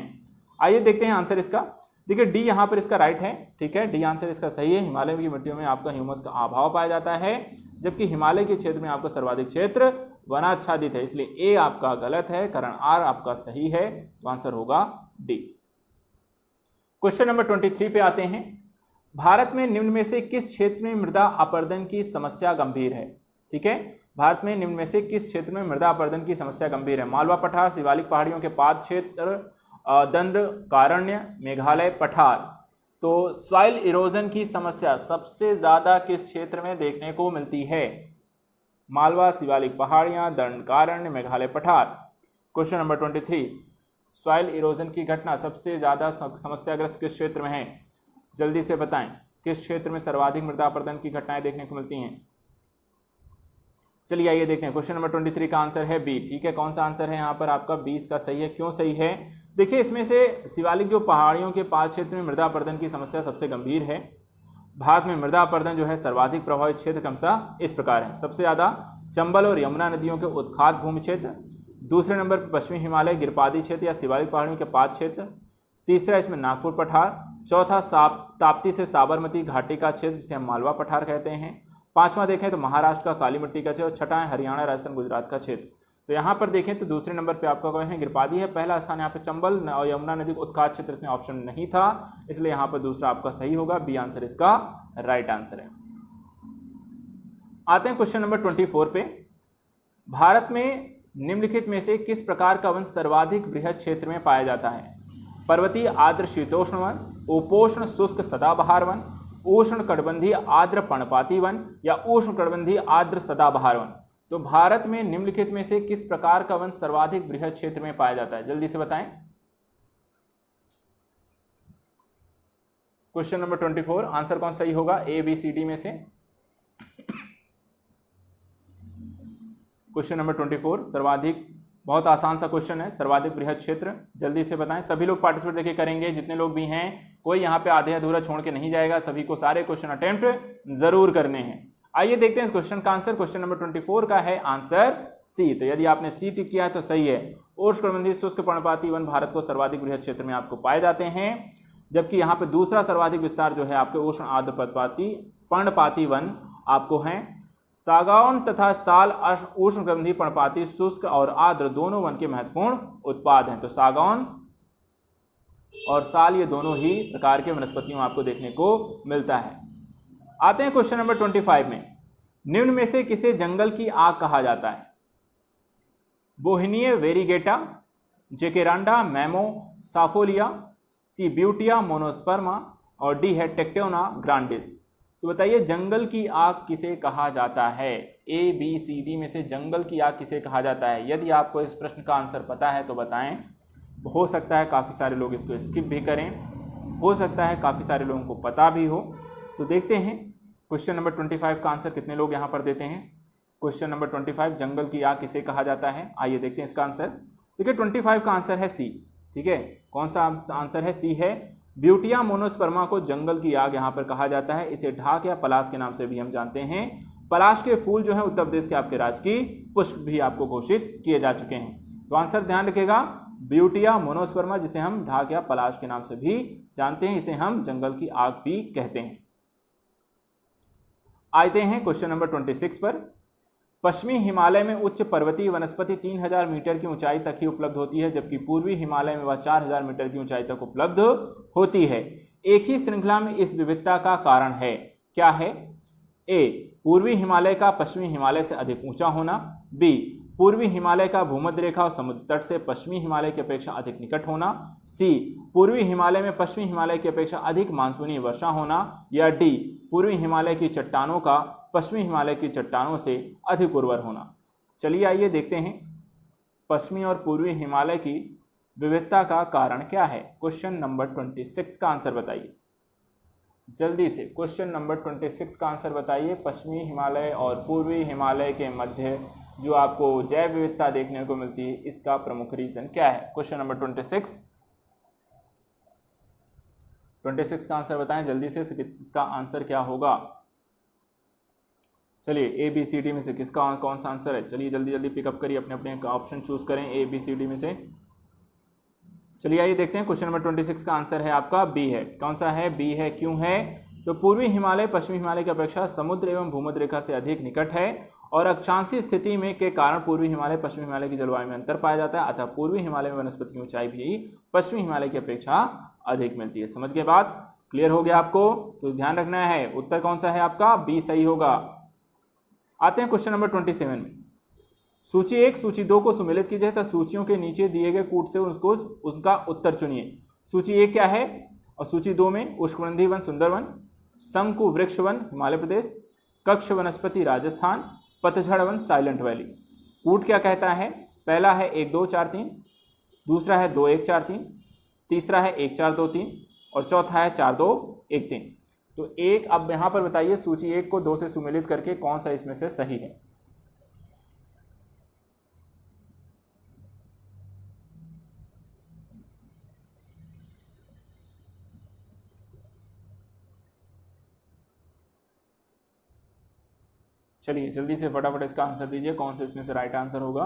आइए देखते हैं आंसर इसका। देखिए डी यहाँ पर इसका राइट है, ठीक है। डी आंसर इसका सही है। हिमालय की मिट्टियों में आपका ह्यूमस का अभाव पाया जाता है, जबकि हिमालय के क्षेत्र में आपका सर्वाधिक क्षेत्र वनाच्छादित है, इसलिए ए आपका गलत है, कारण आर आपका सही है। तो आंसर होगा डी। क्वेश्चन नंबर 23 पे आते हैं। भारत में निम्न में से किस क्षेत्र में मृदा अपरदन की समस्या गंभीर है? ठीक है, भारत में निम्न में से किस क्षेत्र में मृदा अपरदन की समस्या गंभीर है? मालवा पठार, शिवालिक पहाड़ियों के पाद क्षेत्र, दंडकारण्य, मेघालय पठार। तो सॉइल इरोजन की समस्या सबसे ज्यादा किस क्षेत्र में देखने को मिलती है? मालवा, शिवालिक पहाड़ियां, दंडकारण्य, मेघालय पठार। क्वेश्चन नंबर 23, सॉइल इरोजन की घटना सबसे ज़्यादा समस्याग्रस्त किस क्षेत्र में है? जल्दी से बताएं, किस क्षेत्र में सर्वाधिक मृदा अपरदन की घटनाएं देखने को मिलती हैं? चलिए आइए देखते हैं। क्वेश्चन नंबर 23 का आंसर है बी, ठीक है। कौन सा आंसर है यहाँ पर आपका? 20 का सही है। क्यों सही है? देखिए इसमें से शिवालिक जो पहाड़ियों के पाद क्षेत्र में मृदा अपरदन की समस्या सबसे गंभीर है। भारत में मृदा अपरदन जो है सर्वाधिक प्रभावित क्षेत्र क्रमशः इस प्रकार है। सबसे ज़्यादा चंबल और यमुना नदियों के उत्खात भूमि क्षेत्र, दूसरे नंबर पर पश्चिमी हिमालय, गिरपादी क्षेत्र या शिवालिक पहाड़ियों के पाद क्षेत्र, तीसरा इसमें नागपुर पठार, चौथा ताप्ती से साबरमती घाटी का क्षेत्र जिसे हम मालवा पठार कहते हैं, पांचवा देखें तो महाराष्ट्र का काली मिट्टी का क्षेत्र, छठा है हरियाणा, राजस्थान, गुजरात का क्षेत्र। तो यहाँ पर देखें तो दूसरे नंबर पे आपका कौन है? गिरपादी है। पहला स्थान यहाँ पे चंबल और यमुना नदी का उत्खात क्षेत्र, इसमें ऑप्शन नहीं था, इसलिए यहाँ पर दूसरा आपका सही होगा। बी आंसर इसका राइट आंसर है। आते हैं क्वेश्चन नंबर 24 पे। भारत में निम्नलिखित में से किस प्रकार का वन सर्वाधिक बृहद क्षेत्र में पाया जाता है? पर्वतीय आर्द्र शीतोष्ण वन, उपोष्ण शुष्क सदाबहार वन, उष्ण कटिबंधीय आर्द्र पर्णपाती वन या उष्ण कटिबंधीय आर्द्र सदाबहार वन। तो भारत में निम्नलिखित में से किस प्रकार का वन सर्वाधिक बृहद क्षेत्र में पाया जाता है? जल्दी से बताएं। क्वेश्चन नंबर 24 आंसर कौन सही होगा? ए बी सी डी में से। क्वेश्चन नंबर 24 सर्वाधिक, बहुत आसान सा क्वेश्चन है, सर्वाधिक बृहद क्षेत्र। जल्दी से बताएं। सभी लोग पार्टिसिपेट देखिए करेंगे, जितने लोग भी हैं, कोई यहाँ पे आधे अधूरा छोड़ के नहीं जाएगा, सभी को सारे क्वेश्चन अटेम्प्ट जरूर करने हैं। आइए देखते हैं इस क्वेश्चन का आंसर। क्वेश्चन नंबर 24 का है आंसर सी। तो यदि आपने सी टिक किया है तो सही है। उष्णकटिबंधीय शुष्क पर्णपाती वन भारत को सर्वाधिक बृहद क्षेत्र में आपको पाए जाते हैं, जबकि यहाँ पे दूसरा सर्वाधिक विस्तार जो है आपके उष्ण आर्द्र पर्णपाती वन आपको हैं। सागौन तथा साल उष्णकटिबंधीय पर्णपाती शुष्क और आर्द्र दोनों वन के महत्वपूर्ण उत्पाद हैं। तो सागौन और साल ये दोनों ही प्रकार के वनस्पतियों आपको देखने को मिलता है। आते हैं क्वेश्चन नंबर 25 में। निम्न में से किसे जंगल की आग कहा जाता है? बोहिनिया वेरीगेटा, जेकेरांडा, मैमो साफोलिया, सी ब्यूटिया मोनोस्पर्मा और डी है टेक्टोना ग्रांडिस। तो बताइए जंगल की आग किसे कहा जाता है? ए बी सी डी में से जंगल की आग किसे कहा जाता है? यदि आपको इस प्रश्न का आंसर पता है तो बताएं। हो सकता है काफ़ी सारे लोग इसको स्किप भी करें, हो सकता है काफ़ी सारे लोगों को पता भी हो। तो देखते हैं क्वेश्चन नंबर 25 का आंसर कितने लोग यहाँ पर देते हैं। क्वेश्चन नंबर 25, जंगल की आग किसे कहा जाता है? आइए देखते हैं इसका आंसर। देखिए 25 का आंसर है सी। ठीक है, कौन सा आंसर है? सी है। ब्यूटिया मोनोस्पर्मा को जंगल की आग यहाँ पर कहा जाता है। इसे ढाक या पलाश के नाम से भी हम जानते हैं। पलाश के फूल जो है उत्तर प्रदेश के आपके राज्य की पुष्प भी आपको घोषित किए जा चुके हैं। तो आंसर ध्यान रखिएगा, ब्यूटिया मोनोस्पर्मा, जिसे हम ढाक या पलाश के नाम से भी जानते हैं, इसे हम जंगल की आग भी कहते हैं। आते हैं क्वेश्चन नंबर 26 पर। पश्चिमी हिमालय में उच्च पर्वतीय वनस्पति 3000 मीटर की ऊंचाई तक ही उपलब्ध होती है, जबकि पूर्वी हिमालय में वह 4000 मीटर की ऊंचाई तक उपलब्ध होती है। एक ही श्रृंखला में इस विविधता का कारण है, क्या है? ए, पूर्वी हिमालय का पश्चिमी हिमालय से अधिक ऊंचा होना। बी, पूर्वी हिमालय का भूमध्य रेखा और समुद्र तट से पश्चिमी हिमालय की अपेक्षा अधिक निकट होना। सी, पूर्वी हिमालय में पश्चिमी हिमालय की अपेक्षा अधिक मानसूनी वर्षा होना। या डी, पूर्वी हिमालय की चट्टानों का पश्चिमी हिमालय की चट्टानों से अधिक उर्वर होना। चलिए आइए देखते हैं पश्चिमी और पूर्वी हिमालय की विविधता का कारण क्या है। क्वेश्चन नंबर 26 का आंसर बताइए जल्दी से। क्वेश्चन नंबर 26 का आंसर बताइए। पश्चिमी हिमालय और पूर्वी हिमालय के मध्य जो आपको जैव विविधता देखने को मिलती है, इसका प्रमुख रीजन क्या है? क्वेश्चन नंबर 26 का आंसर बताएं जल्दी से। इसका आंसर क्या होगा? चलिए ए बी सी डी में से किसका कौन सा आंसर है? चलिए जल्दी जल्दी पिकअप करिए, अपने अपने ऑप्शन चूज करें ए बी सी डी में से। चलिए आइए देखते हैं। क्वेश्चन नंबर 26 का आंसर है आपका बी है। कौन सा है? बी है। क्यों है? तो पूर्वी हिमालय पश्चिमी हिमालय की अपेक्षा समुद्र एवं भूमध्य रेखा से अधिक निकट है और अक्षांशीय स्थिति में के कारण पूर्वी हिमालय पश्चिमी हिमालय की जलवायु में अंतर पाया जाता है। अतः पूर्वी हिमालय में वनस्पति की ऊंचाई भी पश्चिमी हिमालय की अपेक्षा अधिक मिलती है। समझ गए बात? क्लियर हो गया आपको? तो ध्यान रखना है, उत्तर कौन सा है आपका? बी सही होगा। आते हैं क्वेश्चन नंबर 27 में। सूची 1 सूची 2 को सुमेलित कीजिए तथा सूचियों के नीचे दिए गए कूट से उसका उत्तर चुनिए। सूची 1 क्या है और सूची 2 में? उष्णकटिबंधीय वन सुंदरवन, शंकु वृक्ष वन हिमालय प्रदेश, कक्ष वनस्पति राजस्थान, पतझड़ वन साइलेंट वैली। कूट क्या कहता है? पहला है 1 2 4 3, दूसरा है 2 1 4 3, तीसरा है 1 4 2 3 और चौथा है 4 2 1 3। तो एक, अब यहाँ पर बताइए सूची 1 को 2 से सुमेलित करके कौन सा इसमें से सही है? चलिए जल्दी से फटाफट इसका आंसर दीजिए, कौन सा इसमें से राइट आंसर होगा।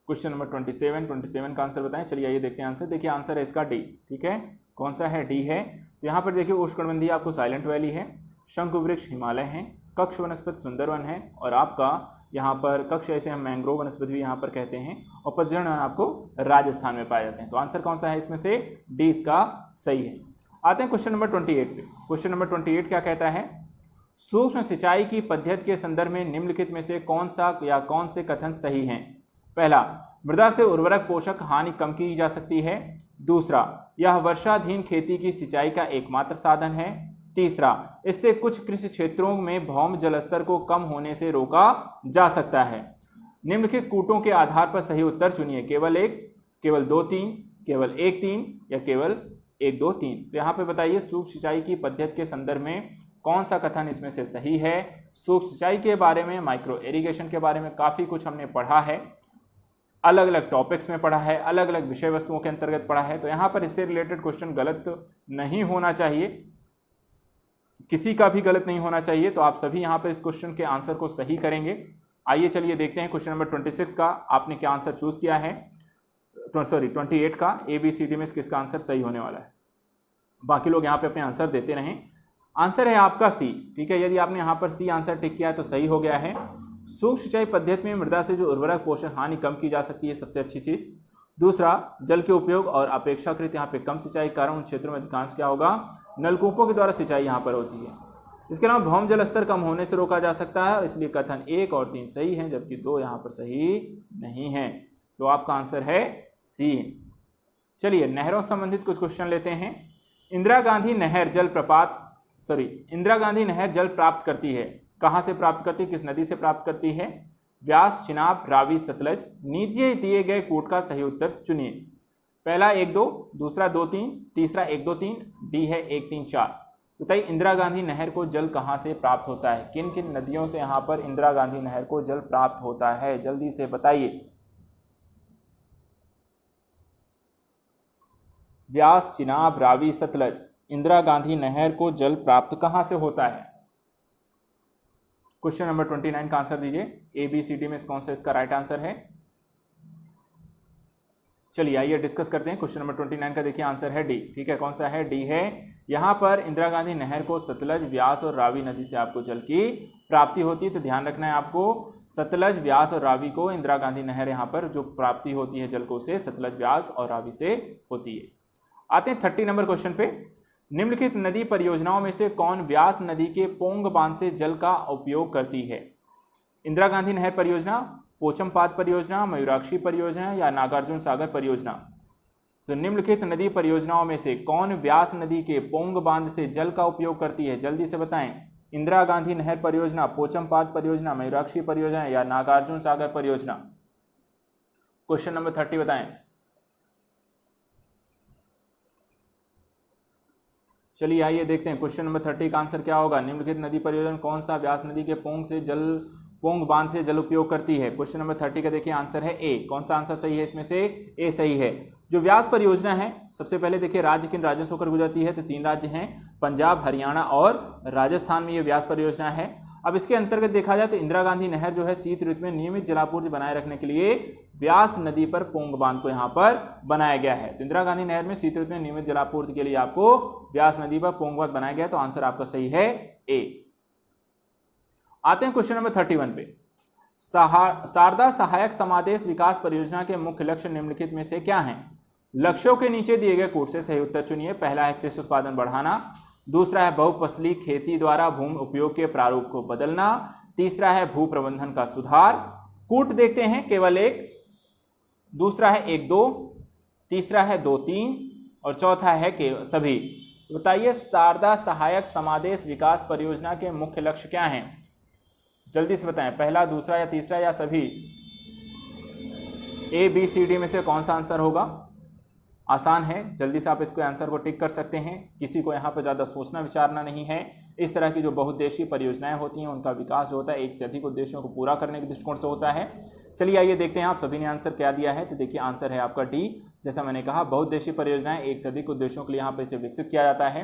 क्वेश्चन नंबर 27 का आंसर बताएं। चलिए आइए देखते हैं आंसर। देखिए आंसर है इसका डी। ठीक है, कौन सा है? डी है। तो यहाँ पर देखिए उष्णकटिबंधीय आपको साइलेंट वैली है, शंकु वृक्ष हिमालय है, कक्ष वनस्पति सुंदरवन है और आपका यहाँ पर कक्ष ऐसे हम मैंग्रोव वनस्पति भी यहाँ पर कहते हैं और पतझड़ आपको राजस्थान में पाए जाते हैं। तो आंसर कौन सा है इसमें से? डी इसका सही है। आते हैं क्वेश्चन नंबर 28 पे। क्वेश्चन नंबर 28 क्या कहता है? सूक्ष्म सिंचाई की पद्धति के संदर्भ में निम्नलिखित में से कौन सा या कौन से कथन सही हैं? पहला, मृदा से उर्वरक पोषक हानि कम की जा सकती है। दूसरा, यह वर्षाधीन खेती की सिंचाई का एकमात्र साधन है। तीसरा, इससे कुछ कृषि क्षेत्रों में भौम जलस्तर को कम होने से रोका जा सकता है। निम्नलिखित कूटों के आधार पर सही उत्तर चुनिए। केवल 1, केवल 2 3, केवल 1 3 या केवल 1 2 3। तो यहाँ पे बताइए सूक्ष्म सिंचाई की पद्धति के संदर्भ में कौन सा कथन इसमें से सही है? सूक्ष्म सिंचाई के बारे में, माइक्रो इरिगेशन के बारे में काफ़ी कुछ हमने पढ़ा है, अलग अलग टॉपिक्स में पढ़ा है, अलग अलग विषय वस्तुओं के अंतर्गत पढ़ा है। तो यहाँ पर इससे रिलेटेड क्वेश्चन गलत नहीं होना चाहिए, किसी का भी गलत नहीं होना चाहिए। तो आप सभी यहाँ पर इस क्वेश्चन के आंसर को सही करेंगे। आइए चलिए देखते हैं क्वेश्चन नंबर 26 का आपने क्या आंसर चूज किया है। 28 का ए बी सी डी में किसका आंसर सही होने वाला है। बाकी लोग यहाँ पे अपने आंसर देते रहें। आंसर है आपका सी। ठीक है, यदि आपने यहाँ पर सी आंसर टिक किया है तो सही हो गया है। सूक्ष्म सिंचाई पद्धति में मृदा से जो उर्वरक पोषक हानि कम की जा सकती है, सबसे अच्छी चीज। दूसरा, जल के उपयोग और अपेक्षाकृत यहाँ पे कम सिंचाई के कारण उन क्षेत्रों में अधिकांश क्या होगा, नलकूपों के द्वारा सिंचाई यहाँ पर होती है। इसके अलावा भौम जल स्तर कम होने से रोका जा सकता है, इसलिए कथन 1 और 3 सही हैं, जबकि 2 यहाँ पर सही नहीं है। तो आपका आंसर है सी। चलिए नहरों से संबंधित कुछ क्वेश्चन लेते हैं। इंदिरा गांधी नहर जल प्राप्त करती है, कहाँ से प्राप्त करती है, किस नदी से प्राप्त करती है? व्यास, चिनाब, रावी, सतलज। नीचे दिए गए कोड का सही उत्तर चुनिए। पहला 1 2, दूसरा 2 3, तीसरा 1 2 3, डी है 1 3 4। बताइए इंदिरा गांधी नहर को जल कहाँ से प्राप्त होता है, किन किन नदियों से यहाँ पर इंदिरा गांधी नहर को जल प्राप्त होता है, जल्दी से बताइए। व्यास, चिनाब, रावी, सतलज। इंदिरा गांधी नहर को जल प्राप्त कहाँ से होता है? क्वेश्चन नंबर 29 का आंसर दीजिए। ए बी सी डी में कौन सा इसका राइट आंसर है? चलिए आइए डिस्कस करते हैं। क्वेश्चन नंबर 29 का देखिए आंसर है डी। ठीक है, कौन सा है? डी है। यहाँ पर इंदिरा गांधी नहर को सतलज, व्यास और रावी नदी से आपको जल की प्राप्ति होती है। तो ध्यान रखना है आपको, सतलज, व्यास और रावी को इंदिरा गांधी नहर यहाँ पर जो प्राप्ति होती है जल को, से सतलज, व्यास और रावी से होती है। आते हैं 30 नंबर क्वेश्चन पे। निम्नलिखित नदी परियोजनाओं में से कौन व्यास नदी के पोंग बांध से जल का उपयोग करती है? इंदिरा गांधी नहर परियोजना, पोचमपाद परियोजना, मयूराक्षी परियोजना या नागार्जुन सागर परियोजना? तो निम्नलिखित नदी परियोजनाओं में से कौन व्यास नदी के पोंग बांध से जल का उपयोग करती है? जल्दी से बताएं। इंदिरा गांधी नहर परियोजना, पोचमपाद परियोजना, मयूराक्षी परियोजना या नागार्जुन सागर परियोजना? क्वेश्चन नंबर 30 बताएं। चलिए आइए देखते हैं क्वेश्चन नंबर 30 का आंसर क्या होगा। निम्नलिखित नदी परियोजना कौन सा व्यास नदी के पोंग बांध से जल उपयोग करती है? क्वेश्चन नंबर 30 का देखिए आंसर है ए। कौन सा आंसर सही है इसमें से? ए सही है। जो व्यास परियोजना है, सबसे पहले देखिए राज्य किन राज्यों से होकर गुजरती है? तो 3 राज्य हैं, पंजाब, हरियाणा और राजस्थान में ये व्यास परियोजना है। अब इसके अंतर्गत देखा जाए तो इंदिरा गांधी नहर जो है शीत ऋतु में नियमित जलापूर्ति बनाए रखने के लिए व्यास नदी पर पोंग बांध को यहाँ पर बनाया गया है। तो इंदिरा गांधी नहर में शीत ऋतु में नियमित जलापूर्ति के लिए आपको व्यास नदी पर पोंग बांध बनाया गया है। तो आंसर आपका सही है ए। आते हैं क्वेश्चन नंबर 31 पे। शारदा सहायक समादेश विकास परियोजना के मुख्य लक्ष्य निम्नलिखित में से क्या हैं? लक्ष्यों के नीचे दिए गए कोड से सही उत्तर चुनिए। पहला है कृषि उत्पादन बढ़ाना, दूसरा है बहुफसली खेती द्वारा भूमि उपयोग के प्रारूप को बदलना, तीसरा है भू प्रबंधन का सुधार। कूट देखते हैं केवल एक, दूसरा है 1 2, तीसरा है 2 3 और चौथा है सभी। तो बताइए शारदा सहायक समादेश विकास परियोजना के मुख्य लक्ष्य क्या हैं? जल्दी से बताएं, पहला, दूसरा या तीसरा या सभी? ए बी सी डी में से कौन सा आंसर होगा? आसान है, जल्दी से आप इसको आंसर को टिक कर सकते हैं। किसी को यहाँ पर ज़्यादा सोचना विचारना नहीं है। इस तरह की जो बहुउद्देशीय परियोजनाएं होती हैं उनका विकास जो होता है एक से अधिक उद्देश्यों को पूरा करने के दृष्टिकोण से होता है। चलिए आइए देखते हैं आप सभी ने आंसर क्या दिया है। तो देखिए आंसर है आपका डी। जैसा मैंने कहा बहुउद्देशीय परियोजनाएं एक से अधिक उद्देश्यों के लिए यहाँ पर इसे विकसित किया जाता है।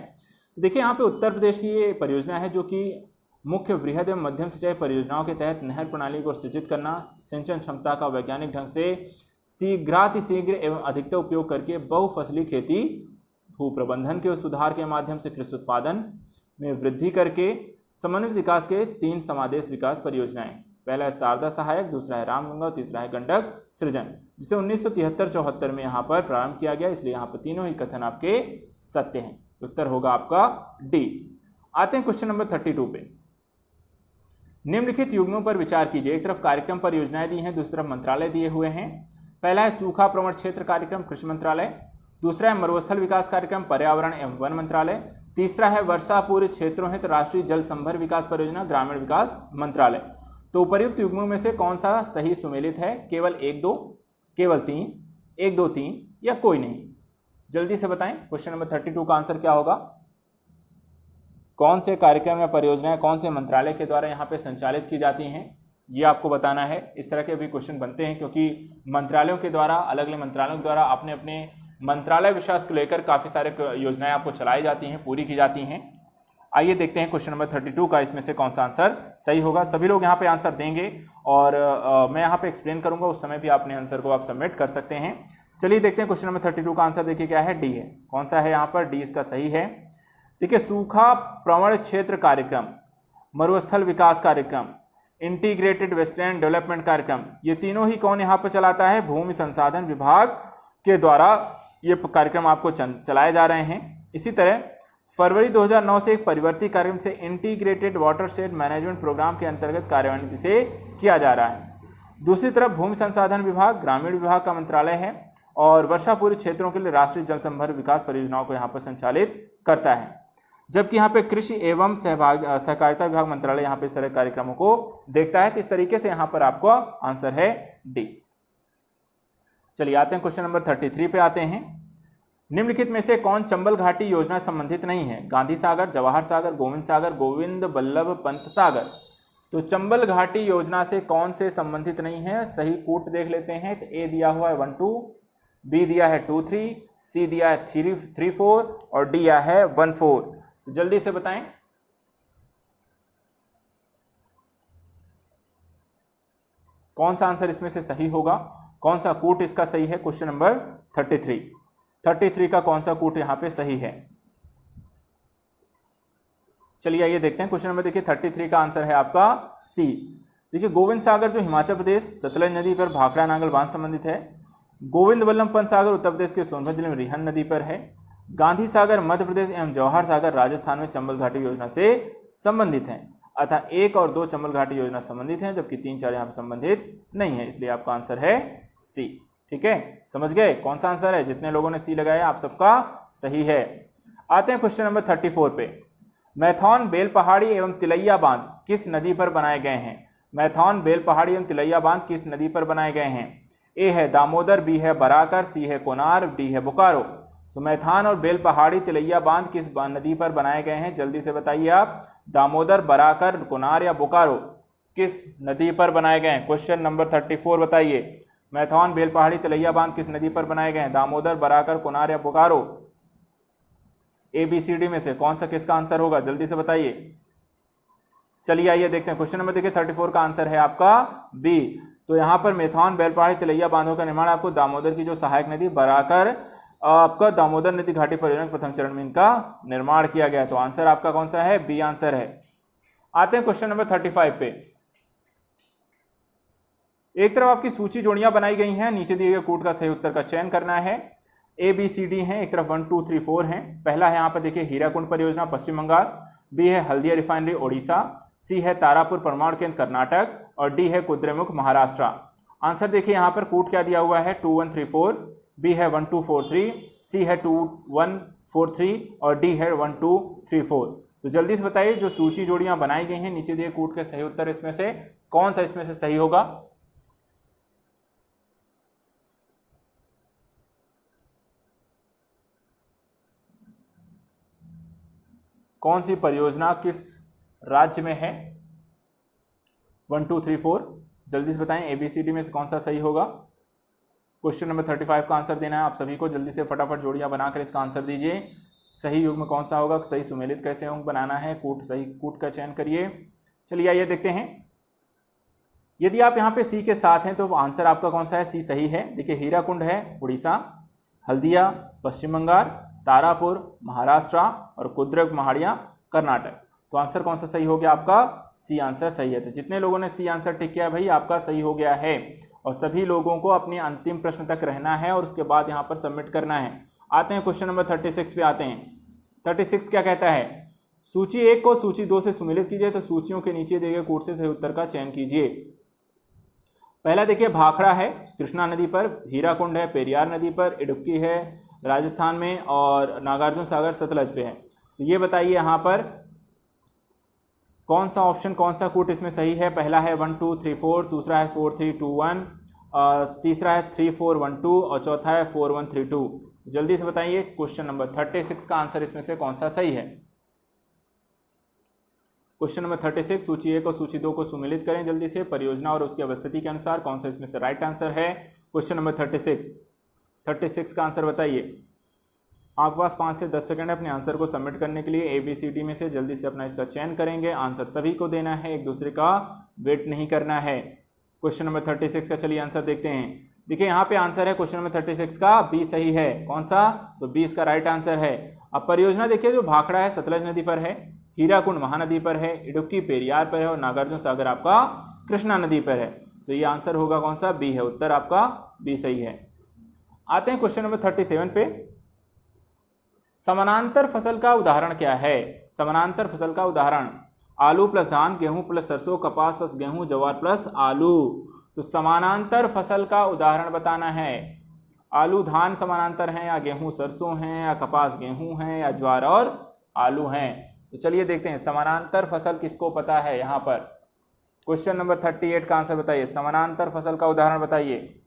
तो देखिए यहाँ पे उत्तर प्रदेश की ये परियोजना है जो कि मुख्य वृहद एवं मध्यम सिंचाई परियोजनाओं के तहत नहर प्रणाली को सृजित करना, सिंचन क्षमता का वैज्ञानिक ढंग से शीघ्र एवं अधिकतर उपयोग करके बहुफसली खेती, भू प्रबंधन के सुधार के माध्यम से कृषि उत्पादन में वृद्धि करके समन्वित विकास के 3 समादेश विकास परियोजनाएं। पहला है शारदा सहायक, दूसरा है रामगंगा और तीसरा है गंडक सृजन, जिसे 1973-74 में यहाँ पर प्रारंभ किया गया। इसलिए यहाँ पर तीनों ही कथन आपके सत्य हैं। उत्तर होगा आपका डी। आते हैं क्वेश्चन नंबर 32 पे। निम्नलिखित युग्मों पर विचार कीजिए। एक तरफ कार्यक्रम परियोजनाएं दी हैं, दूसरी तरफ मंत्रालय दिए हुए हैं। पहला है सूखा प्रवण क्षेत्र कार्यक्रम, कृषि मंत्रालय। दूसरा है मरुस्थल विकास कार्यक्रम, पर्यावरण एवं वन मंत्रालय। तीसरा है वर्षा पूर्व क्षेत्रों हेतु राष्ट्रीय जल संभर विकास परियोजना, ग्रामीण विकास मंत्रालय। तो उपर्युक्त युग्मों में से कौन सा सही सुमेलित है? केवल 1 2, केवल 3, 1 2 3 या कोई नहीं? जल्दी से बताएं। क्वेश्चन नंबर 32 का आंसर क्या होगा? कौन से कार्यक्रम या परियोजनाएं कौन से मंत्रालय के द्वारा यहाँ पे संचालित की जाती हैं, ये आपको बताना है। इस तरह के भी क्वेश्चन बनते हैं क्योंकि मंत्रालयों के द्वारा, अलग अलग मंत्रालयों के द्वारा अपने अपने मंत्रालय विकास को लेकर काफ़ी सारे योजनाएं आपको चलाई जाती हैं, पूरी की जाती हैं। आइए देखते हैं क्वेश्चन नंबर 32 का इसमें से कौन सा आंसर सही होगा। सभी लोग यहाँ पे आंसर देंगे और मैं यहाँ पे एक्सप्लेन करूँगा, उस समय भी अपने आंसर को आप सबमिट कर सकते हैं। चलिए देखते हैं क्वेश्चन नंबर 32 का आंसर देखिए क्या है? डी है। कौन सा है यहाँ पर? डी इसका सही है। देखिए सूखा प्रवण क्षेत्र कार्यक्रम, मरुस्थल विकास कार्यक्रम, इंटीग्रेटेड वेस्टलैंड डेवलपमेंट कार्यक्रम, ये तीनों ही कौन यहाँ पर चलाता है? भूमि संसाधन विभाग के द्वारा ये कार्यक्रम आपको चलाए जा रहे हैं। इसी तरह फरवरी 2009 से एक परिवर्तित कार्यक्रम से इंटीग्रेटेड वाटरशेड मैनेजमेंट प्रोग्राम के अंतर्गत कार्यान्वित से किया जा रहा है। दूसरी तरफ भूमि संसाधन विभाग ग्रामीण विभाग का मंत्रालय है और वर्षापूर्व क्षेत्रों के लिए राष्ट्रीय जल संभर विकास परियोजनाओं को यहाँ पर संचालित करता है, जबकि यहाँ पे कृषि एवं सहकारिता विभाग मंत्रालय यहाँ पे इस तरह कार्यक्रमों को देखता है। तो इस तरीके से यहाँ पर आपको आंसर है डी। चलिए आते हैं क्वेश्चन नंबर 33 पे आते हैं। निम्नलिखित में से कौन चंबल घाटी योजना संबंधित नहीं है? गांधी सागर, जवाहर सागर, गोविंद सागर, गोविंद बल्लभ पंत सागर। तो चंबल घाटी योजना से कौन से संबंधित नहीं है? सही कूट देख लेते हैं। तो ए दिया हुआ है 1 2, बी दिया है 2 3, सी दिया है 3 4 और डी दिया है 1 4। तो जल्दी से बताएं कौन सा आंसर इसमें से सही होगा, कौन सा कूट इसका सही है। क्वेश्चन नंबर 33 का कौन सा कूट यहां पे सही है? चलिए आइए देखते हैं। क्वेश्चन नंबर देखिए 33 का आंसर है आपका सी। देखिए गोविंद सागर जो हिमाचल प्रदेश सतलज नदी पर भाखड़ा नांगल बांध संबंधित है। गोविंद बल्लभ पंत सागर उत्तर प्रदेश के सोनभद्र जिले में रिहन नदी पर है। गांधी सागर मध्य प्रदेश एवं जवाहर सागर राजस्थान में चंबल घाटी योजना से संबंधित हैं। अतः 1 और 2 चंबल घाटी योजना संबंधित हैं, जबकि 3 4 यहाँ पर संबंधित नहीं है, इसलिए आपका आंसर है सी। ठीक है, समझ गए कौन सा आंसर है? जितने लोगों ने सी लगाया आप सबका सही है। आते हैं क्वेश्चन नंबर 34 पे। मैथौन, बेल पहाड़ी एवं तिलैया बांध किस नदी पर बनाए गए हैं? मैथौन, बेल पहाड़ी एवं तिलैया बांध किस नदी पर बनाए गए हैं? ए है दामोदर, बी है बराकर, सी है कोनार, डी है बोकारो। तो मैथान और बेल पहाड़ी तिलैया बांध किस नदी पर बनाए गए हैं? जल्दी से बताइए आप। दामोदर, बराकर, कोनार या बोकारो किस नदी पर बनाए गए हैं? क्वेश्चन नंबर 34 बताइए। मैथौन, बेल पहाड़ी, तिलैया बांध किस नदी पर बनाए गए हैं? दामोदर, बराकर, कोनार या बोकारो। ABCD में से कौन सा किसका आंसर होगा? जल्दी से बताइए। चलिए आइए देखते हैं। क्वेश्चन नंबर देखिए 34 का आंसर है आपका बी। तो यहाँ पर मैथौन, बेल पहाड़ी, तिलैया बांधों का निर्माण आपको दामोदर की जो सहायक नदी बराकर आपका दामोदर नदी घाटी परियोजना के प्रथम चरण में इनका निर्माण किया गया। तो आंसर आपका कौन सा है? बी आंसर है। आते हैं क्वेश्चन नंबर 35 पे। एक तरफ आपकी सूची जोड़ियां बनाई गई हैं, नीचे दिए गए कूट का सही उत्तर का चयन करना है। ABCD है, एक तरफ 1 2 3 4 हैं। पहला है यहाँ पर देखिए हीराकुंड परियोजना पश्चिम बंगाल, बी है हल्दिया रिफाइनरी ओडिशा, सी है तारापुर परमाणु केंद्र कर्नाटक और डी है कुद्रेमुख महाराष्ट्र। आंसर देखिए यहाँ पर कूट क्या दिया हुआ है? 2 1 3 4, बी है 1 2 4 3, सी है 2 1 4 3 और डी है 1 2 3 4। तो जल्दी से बताइए जो सूची जोड़ियां बनाई गई हैं नीचे दिए कूट के सही उत्तर इसमें से कौन सा इसमें से सही होगा? कौन सी परियोजना किस राज्य में है? 1 2 3 4 जल्दी से बताएं। ABCD में से कौन सा सही होगा? क्वेश्चन नंबर 35 का आंसर देना है आप सभी को। जल्दी से फटाफट जोड़ियां बनाकर इसका आंसर दीजिए। सही युग्म कौन सा होगा? सही सुमेलित कैसे होंगे बनाना है? कूट, सही कूट का चयन करिए। चलिए आइए देखते हैं। यदि आप यहाँ पे सी के साथ हैं तो आंसर आपका कौन सा है? सी सही है। देखिए हीराकुंड है उड़ीसा, हल्दिया पश्चिम बंगाल, तारापुर महाराष्ट्र और कुद्रेमुख महाड़िया कर्नाटक। तो आंसर कौन सा सही हो गया? आपका सी आंसर सही है। तो जितने लोगों ने सी आंसर टिक किया भाई आपका सही हो गया है। और सभी लोगों को अपने अंतिम प्रश्न तक रहना है और उसके बाद यहाँ पर सबमिट करना है। आते हैं क्वेश्चन नंबर 36 पे आते हैं। 36 क्या कहता है? सूची 1 को सूची 2 से सुमेलित कीजिए। तो सूचियों के नीचे दिए गए कूट से सही उत्तर का चयन कीजिए। पहला देखिए भाखड़ा है कृष्णा नदी पर, हीराकुंड है पेरियार नदी पर, इडुक्की है राजस्थान में और नागार्जुन सागर सतलज पे है। तो ये बताइए यहाँ पर कौन सा ऑप्शन, कौन सा कूट इसमें सही है? पहला है 1 2 3 4, दूसरा है 4 3 2 1, तीसरा है 3 4 1 2 और चौथा है 4 1 3 2। जल्दी से बताइए क्वेश्चन नंबर 36 का आंसर इसमें से कौन सा सही है? क्वेश्चन नंबर 36 सूची 1 और सूची 2 को सुमेलित करें जल्दी से परियोजना और उसकी अवस्थिति के अनुसार। कौन सा इसमें से राइट आंसर है? क्वेश्चन नंबर 36 का आंसर बताइए। आपके पास 5 से 10 सेकंड है अपने आंसर को सबमिट करने के लिए। ABCD में से जल्दी से अपना इसका चयन करेंगे। आंसर सभी को देना है, एक दूसरे का वेट नहीं करना है। क्वेश्चन नंबर 36 का चलिए आंसर देखते हैं। देखिए यहाँ पे आंसर है क्वेश्चन नंबर 36 का बी सही है। कौन सा? तो बी इसका राइट आंसर है। अब परियोजना देखिए जो भाखड़ा है सतलज नदी पर है, हीराकुंड महानदी पर है, इडुक्की पेरियार पर है और नागार्जुन सागर आपका कृष्णा नदी पर है। तो ये आंसर होगा कौन सा? बी है। उत्तर आपका बी सही है। आते हैं क्वेश्चन नंबर 37 पे। समानांतर फसल का उदाहरण क्या है? समानांतर फसल का उदाहरण आलू प्लस धान, गेहूं प्लस सरसों, कपास प्लस गेहूं, जवार प्लस आलू। तो समानांतर फसल का उदाहरण बताना है। आलू धान समानांतर हैं, या गेहूं सरसों हैं, या कपास गेहूं हैं, या ज्वार और आलू हैं। तो चलिए देखते हैं समानांतर फसल किसको पता है। यहाँ पर क्वेश्चन नंबर 38 का आंसर बताइए। समानांतर फसल का उदाहरण बताइए।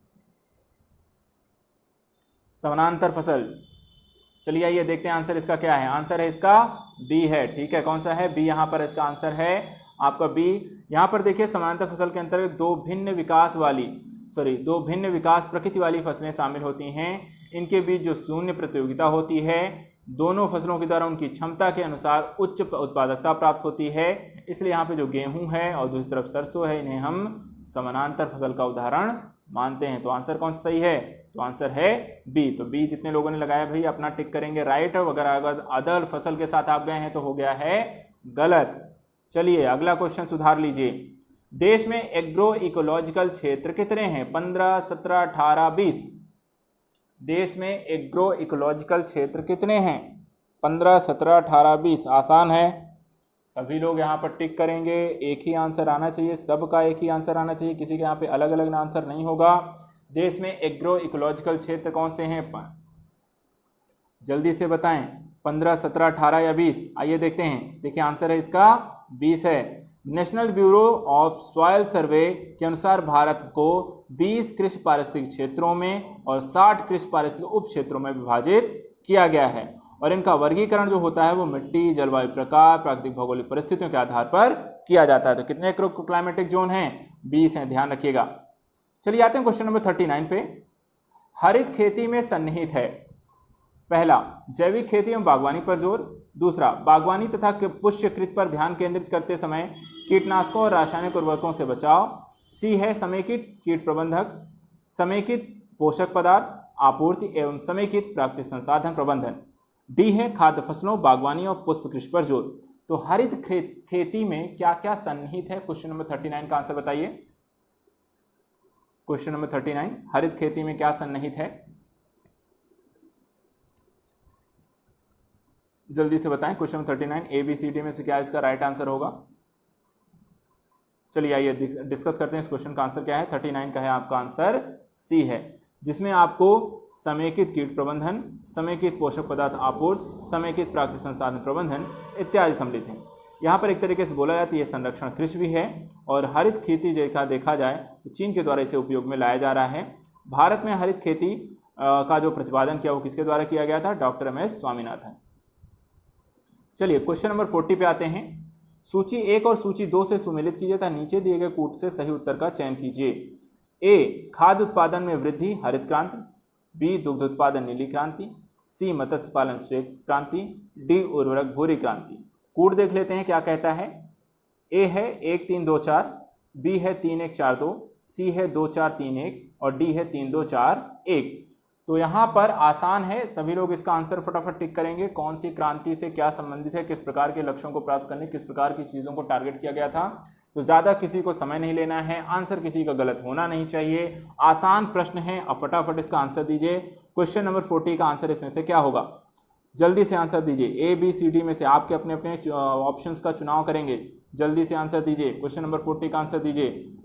समानांतर फसल, चलिए आइए देखते हैं आंसर इसका क्या है। आंसर है इसका बी है। ठीक है, कौन सा है? बी। यहाँ पर इसका आंसर है आपका बी। यहाँ पर देखिए समानांतर फसल के अंतर्गत दो भिन्न विकास प्रकृति वाली फसलें शामिल होती हैं। इनके बीच जो शून्य प्रतियोगिता होती है, दोनों फसलों के द्वारा उनकी क्षमता के अनुसार उच्च उत्पादकता प्राप्त होती है। इसलिए यहाँ पे जो गेहूं है और दूसरी तरफ सरसों है, इन्हें हम समानांतर फसल का उदाहरण मानते हैं। तो आंसर कौन सा सही है? तो आंसर है बी। तो बी जितने लोगों ने लगाया भाई अपना टिक करेंगे राइट। और अगर अदर फसल के साथ आप गए हैं तो हो गया है गलत। चलिए अगला क्वेश्चन सुधार लीजिए। देश में एग्रो इकोलॉजिकल क्षेत्र कितने हैं? 15, 17, 18, 20। देश में एग्रो इकोलॉजिकल क्षेत्र कितने हैं? 15, 17, 18, 20। आसान है, सभी लोग यहाँ पर टिक करेंगे। एक ही आंसर आना चाहिए, सबका एक ही आंसर आना चाहिए, किसी के यहाँ पे अलग अलग आंसर नहीं होगा। देश में एग्रो इकोलॉजिकल क्षेत्र कौन से हैं? जल्दी से बताएं। 15, 17, 18 या 20? आइए देखते हैं। देखिए आंसर है इसका 20 है। नेशनल ब्यूरो ऑफ सॉइल सर्वे के अनुसार भारत को 20 कृषि पारिस्थितिक क्षेत्रों में और 60 कृषि पारिस्थितिक उप क्षेत्रों में विभाजित किया गया है। और इनका वर्गीकरण जो होता है वो मिट्टी, जलवायु प्रकार, प्राकृतिक भौगोलिक परिस्थितियों के आधार पर किया जाता है। तो कितने क्लाइमेटिक जोन हैं? 20 हैं, ध्यान रखिएगा। चलिए आते हैं क्वेश्चन नंबर 39 पे। हरित खेती में सन्निहित है। पहला, जैविक खेती एवं बागवानी पर जोर। दूसरा, बागवानी तथा पुष्पकृत पर ध्यान केंद्रित करते समय कीटनाशकों और रासायनिक उर्वरकों से बचाव। सी है समेकित कीट प्रबंधक, समेकित पोषक पदार्थ आपूर्ति एवं समेकित प्राकृतिक संसाधन प्रबंधन। डी है खाद्य फसलों, बागवानी और पुष्प कृषि पर जोर। तो हरित खेती में क्या क्या सन्निहित है? क्वेश्चन नंबर 39 का आंसर बताइए। क्वेश्चन नंबर 39, हरित खेती में क्या सन्निहित है? जल्दी से बताएं। क्वेश्चन नंबर 39 ABCD में से क्या इसका राइट आंसर होगा? चलिए आइए डिस्कस करते हैं इस क्वेश्चन का आंसर क्या है। 39 का है आपका आंसर सी है, जिसमें आपको समेकित कीट प्रबंधन, समेकित पोषक पदार्थ आपूर्ति, समेकित प्राकृतिक संसाधन प्रबंधन इत्यादि सम्मिलित हैं। यहाँ पर एक तरीके से बोला जाता है ये संरक्षण कृषि भी है। और हरित खेती देखा जाए तो चीन के द्वारा इसे उपयोग में लाया जा रहा है। भारत में हरित खेती का जो प्रतिपादन किया वो किसके द्वारा किया गया था? Doctor MS Swaminathan. चलिए क्वेश्चन नंबर 40 पे आते हैं। सूची 1 और सूची 2 से सुमेलित कीजिए तथा नीचे दिए गए कूट से सही उत्तर का चयन कीजिए। ए, खाद्य उत्पादन में वृद्धि हरित क्रांति। बी, दुग्ध उत्पादन नीली क्रांति। सी, मत्स्य पालन श्वेत क्रांति। डी, उर्वरक भूरी क्रांति। कूट देख लेते हैं क्या कहता है। ए है 1, 3, 2, 4। बी है 3, 1, 4, 2। सी है 2, 4, 3, 1 और डी है 3, 2, 4, 1। तो यहाँ पर आसान है, सभी लोग इसका आंसर फटाफट टिक करेंगे। कौन सी क्रांति से क्या संबंधित है, किस प्रकार के लक्ष्यों को प्राप्त करने, किस प्रकार की चीज़ों को टारगेट किया गया था। तो ज़्यादा किसी को समय नहीं लेना है, आंसर किसी का गलत होना नहीं चाहिए। आसान प्रश्न है, अब फटाफट इसका आंसर दीजिए। क्वेश्चन नंबर 40 का आंसर इसमें से क्या होगा? जल्दी से आंसर दीजिए। ABCD में से आपके अपने अपने ऑप्शंस का चुनाव करेंगे। जल्दी से आंसर दीजिए। क्वेश्चन नंबर 40 का आंसर दीजिए।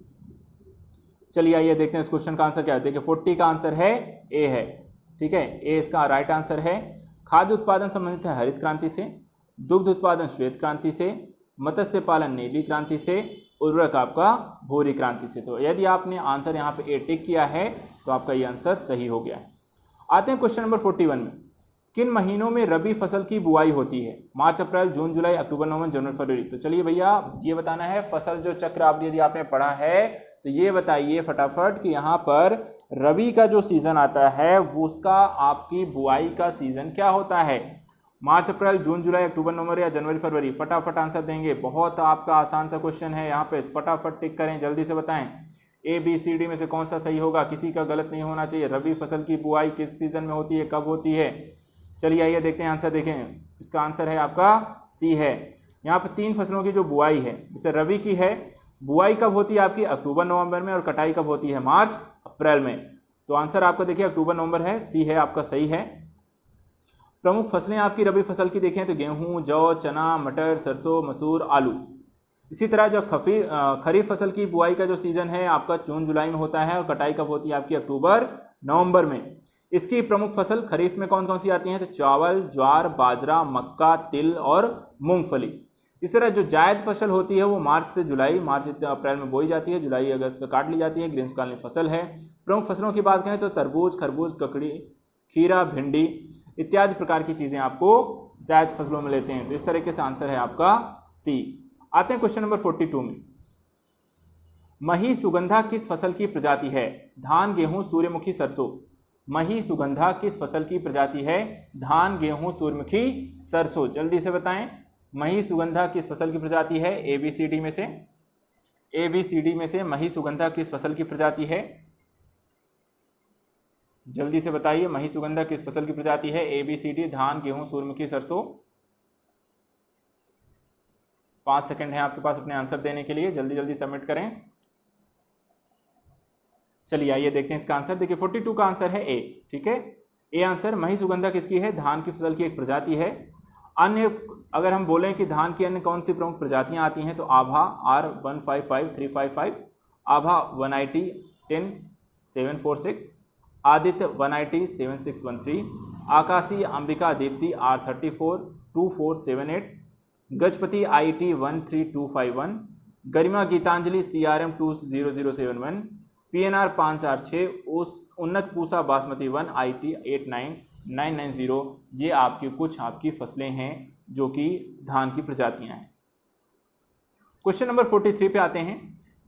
चलिए आइए देखते हैं इस क्वेश्चन का आंसर क्या है। देखिए 40 का आंसर है ए है। ठीक है, ए इसका राइट आंसर है। खाद्य उत्पादन संबंधित है हरित क्रांति से, दुग्ध उत्पादन श्वेत क्रांति से, मत्स्य पालन नीली क्रांति से, उर्वरक आपका भूरी क्रांति से। तो यदि आपने आंसर यहाँ पे ए टिक किया है तो आपका ये आंसर सही हो गया है। आते हैं क्वेश्चन नंबर 41 में। किन महीनों में रबी फसल की बुआई होती है? मार्च, अप्रैल, जून, जुलाई, अक्टूबर, नवंबर, जनवरी, फरवरी। तो चलिए भैया ये बताना है फसल जो चक्र आप यदि आपने पढ़ा है तो ये बताइए फटाफट कि यहाँ पर रबी का जो सीजन आता है वो उसका आपकी बुआई का सीजन क्या होता है? मार्च, अप्रैल, जून, जुलाई, अक्टूबर, नवंबर या जनवरी, फरवरी? फटाफट आंसर देंगे। बहुत आपका आसान सा क्वेश्चन है, यहाँ पे फटाफट टिक करें, जल्दी से बताएं। ABCD में से कौन सा सही होगा? किसी का गलत नहीं होना चाहिए। रबी फसल की बुआई किस सीजन में होती है, कब होती है? चलिए आइए देखते हैं आंसर। देखें इसका आंसर है आपका सी है। यहाँ पर 3 फसलों की जो बुआई है, जैसे रबी की है, बुआई कब होती है आपकी? अक्टूबर नवंबर में, और कटाई कब होती है? मार्च अप्रैल में। तो आंसर आपका देखिए अक्टूबर नवंबर है, सी है आपका सही है। प्रमुख फसलें आपकी रबी फसल की देखें तो गेहूं, जौ, चना, मटर, सरसों, मसूर, आलू। इसी तरह जो खरीफ फसल की बुआई का जो सीजन है आपका जून जुलाई में होता है और कटाई कब होती है आपकी अक्टूबर नवंबर में। इसकी प्रमुख फसल खरीफ में कौन कौन सी आती हैं तो चावल, ज्वार, बाजरा, मक्का, तिल और मूंगफली। इस तरह जो जायद फसल होती है वो मार्च से जुलाई, मार्च अप्रैल में बोई जाती है, जुलाई अगस्त में काट ली जाती है, ग्रीष्मकालीन फसल है। प्रमुख फसलों की बात करें तो तरबूज, खरबूज, ककड़ी, खीरा, भिंडी इत्यादि प्रकार की चीजें आपको जायद फसलों में लेते हैं। तो इस तरीके से आंसर है आपका सी। आते हैं क्वेश्चन नंबर 42 में। मही सुगंधा किस फसल की प्रजाति है? धान, गेहूं, सूर्यमुखी, सरसों। मही सुगंधा किस फसल की प्रजाति है? धान, गेहूं, सूर्यमुखी, सरसों। जल्दी से बताएं, मही सुगंधा किस फसल की प्रजाति है? ABCD में से, ABCD में से मही सुगंधा किस फसल की प्रजाति है? जल्दी से बताइए, मही सुगंधा किस फसल की प्रजाति है? ABCD, धान, गेहूं, सूर्यमुखी, सरसों। 5 सेकंड है आपके पास अपने आंसर देने के लिए, जल्दी जल्दी सबमिट करें। चलिए आइए देखते हैं इसका आंसर। देखिए 42 का आंसर है ए, ठीक है, ए आंसर। मही सुगंधा किसकी है? धान की फसल की एक प्रजाति है। अन्य अगर हम बोलें कि धान की अन्य कौन सी प्रमुख प्रजातियां आती हैं तो आभा R155355, Abha 180 10746, Aditya 180 7613, Akashi Ambika Deepti R34 2478, Gajapati IT 13251, Garima Geetanjali CRM 20071, PNR 546, उन्नत पूसा बासमती 1 IT 89990। ये आपकी कुछ आपकी फसलें हैं जो कि धान की प्रजातियां हैं। क्वेश्चन नंबर 43 पे आते हैं।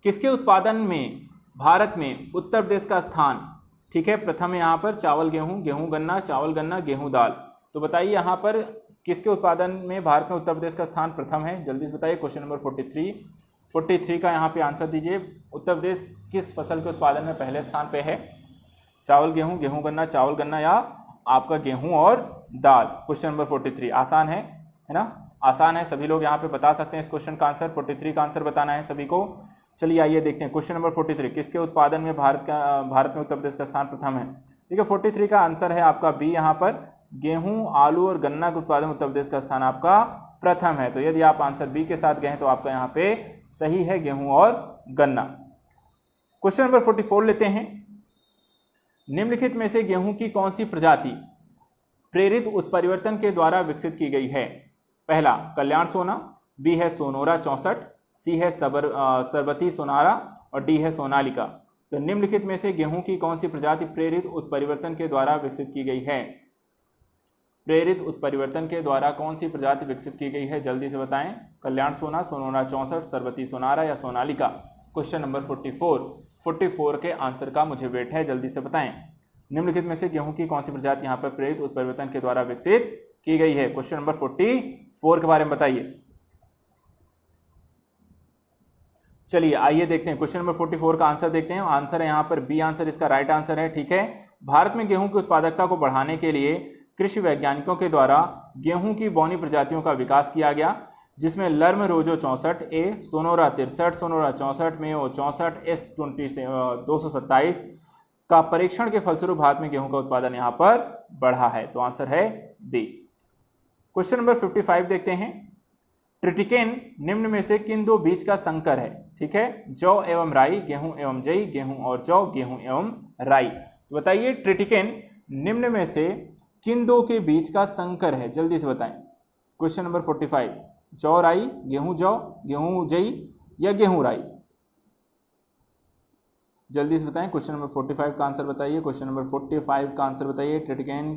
किसके उत्पादन में भारत में उत्तर प्रदेश का स्थान, ठीक है, प्रथम है यहाँ पर? चावल गेहूं, गेहूं गन्ना, चावल गन्ना, गेहूं दाल। तो बताइए यहाँ पर किसके उत्पादन में भारत में उत्तर प्रदेश का स्थान प्रथम है? जल्दी से बताइए। क्वेश्चन नंबर 43 का यहाँ पे आंसर दीजिए। उत्तर प्रदेश किस फसल के उत्पादन में पहले स्थान पे है? चावल गेहूं, गेहूं गन्ना, चावल गन्ना या आपका गेहूं और दाल। क्वेश्चन नंबर 43 आसान है ना? आसान है, सभी लोग यहाँ पे बता सकते हैं इस क्वेश्चन का आंसर। 43 का आंसर बताना है सभी को। चलिए आइए देखते हैं क्वेश्चन नंबर 43, किसके उत्पादन में भारत में उत्तर प्रदेश का स्थान प्रथम है? ठीक है, 43 का आंसर है आपका बी। यहाँ पर गेहूं, आलू और गन्ना के उत्पादन में उत्तर प्रदेश का स्थान आपका प्रथम है। तो यदि आप आंसर बी के साथ गए तो आपका यहाँ पे सही है, गेहूं और गन्ना। क्वेश्चन नंबर 44 लेते हैं। निम्नलिखित में से गेहूं की कौन सी प्रजाति प्रेरित उत्परिवर्तन के द्वारा विकसित की गई है? पहला कल्याण सोना, बी है सोनोरा 64, सी है सरबती सोनारा और डी है सोनालिका। तो निम्नलिखित में से गेहूं की कौन सी प्रजाति प्रेरित उत्परिवर्तन के द्वारा विकसित की गई है? प्रेरित उत्परिवर्तन के द्वारा कौन सी प्रजाति विकसित की गई है? जल्दी से बताएं। कल्याण सोना, सोनोरा 64, सरबती सोनारा या सोनालिका। क्वेश्चन नंबर 44 के आंसर का मुझे वेट है, जल्दी से बताएं। निम्नलिखित में से गेहूं की कौन सी प्रजाति यहाँ पर प्रेरित उत्परिवर्तन के द्वारा विकसित की गई है? क्वेश्चन नंबर 44 के बारे में बताइए। चलिए आइए देखते हैं क्वेश्चन नंबर 44 का आंसर देखते हैं। आंसर है यहाँ पर बी आंसर, इसका राइट आंसर है, ठीक है। भारत में गेहूं की उत्पादकता को बढ़ाने के लिए कृषि वैज्ञानिकों के द्वारा गेहूं की बौनी प्रजातियों का विकास किया गया, जिसमें लर्म रोजो 64A, Sonora 63, Sonora 64, Mayo 64, S20 227 का परीक्षण के फलस्वरूप भारत में गेहूं का उत्पादन यहाँ पर बढ़ा है। तो आंसर है बी। क्वेश्चन नंबर 55 देखते हैं। ट्रिटिकेन निम्न में से किन दो बीज का संकर है? ठीक है, जौ एवं राई, गेहूं एवं जई, गेहूं और जौ, गेहूं एवं राई। तो बताइए ट्रिटिकेन निम्न में से किन दो के बीज का संकर है? जल्दी से बताएं। क्वेश्चन नंबर 45, जौ राई, गेहूं जौ, गेहूं जई या गेहूं राई। जल्दी से बताएं। क्वेश्चन नंबर 45 का आंसर बताइए। क्वेश्चन नंबर 45 का आंसर बताइए। ट्रिटिकेन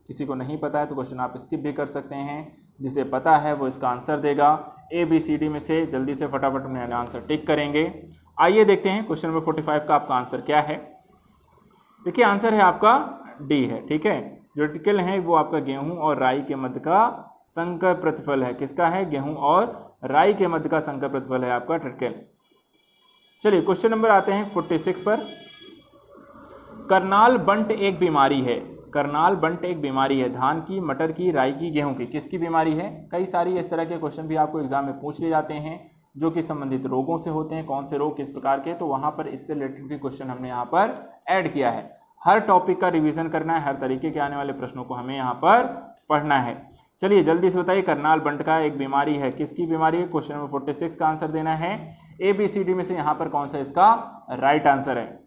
किसी को नहीं पता है तो क्वेश्चन आप स्किप भी कर सकते हैं, जिसे पता है वो इसका आंसर देगा। ABCD में से जल्दी से फटाफट अपने आंसर टिक करेंगे। आइए देखते हैं क्वेश्चन नंबर 45 का आपका आंसर क्या है। देखिए आंसर है आपका डी है, ठीक है। जो ट्रिटिकल है वो आपका गेहूं और राई के मध्य का संकर प्रतिफल है। किसका है? गेहूं और राई के मध्य का संकर प्रतिफल है आपका ट्रिटिकल। चलिए क्वेश्चन नंबर आते हैं 46 पर। करनाल बंट एक बीमारी है। करनाल बंट एक बीमारी है, धान की, मटर की, राई की, गेहूं की। किसकी बीमारी है? कई सारी इस तरह के क्वेश्चन भी आपको एग्जाम में पूछ लिए जाते हैं जो कि संबंधित रोगों से होते हैं। कौन से रोग किस प्रकार के, तो वहां पर इससे रिलेटेड भी क्वेश्चन हमने यहाँ पर ऐड किया है। हर टॉपिक का रिवीजन करना है, हर तरीके के आने वाले प्रश्नों को हमें यहाँ पर पढ़ना है। चलिए जल्दी से बताइए, करनाल बंट का एक बीमारी है, किसकी बीमारी है? क्वेश्चन नंबर 46 का आंसर देना है। ABCD में से यहाँ पर कौन सा इसका राइट आंसर है?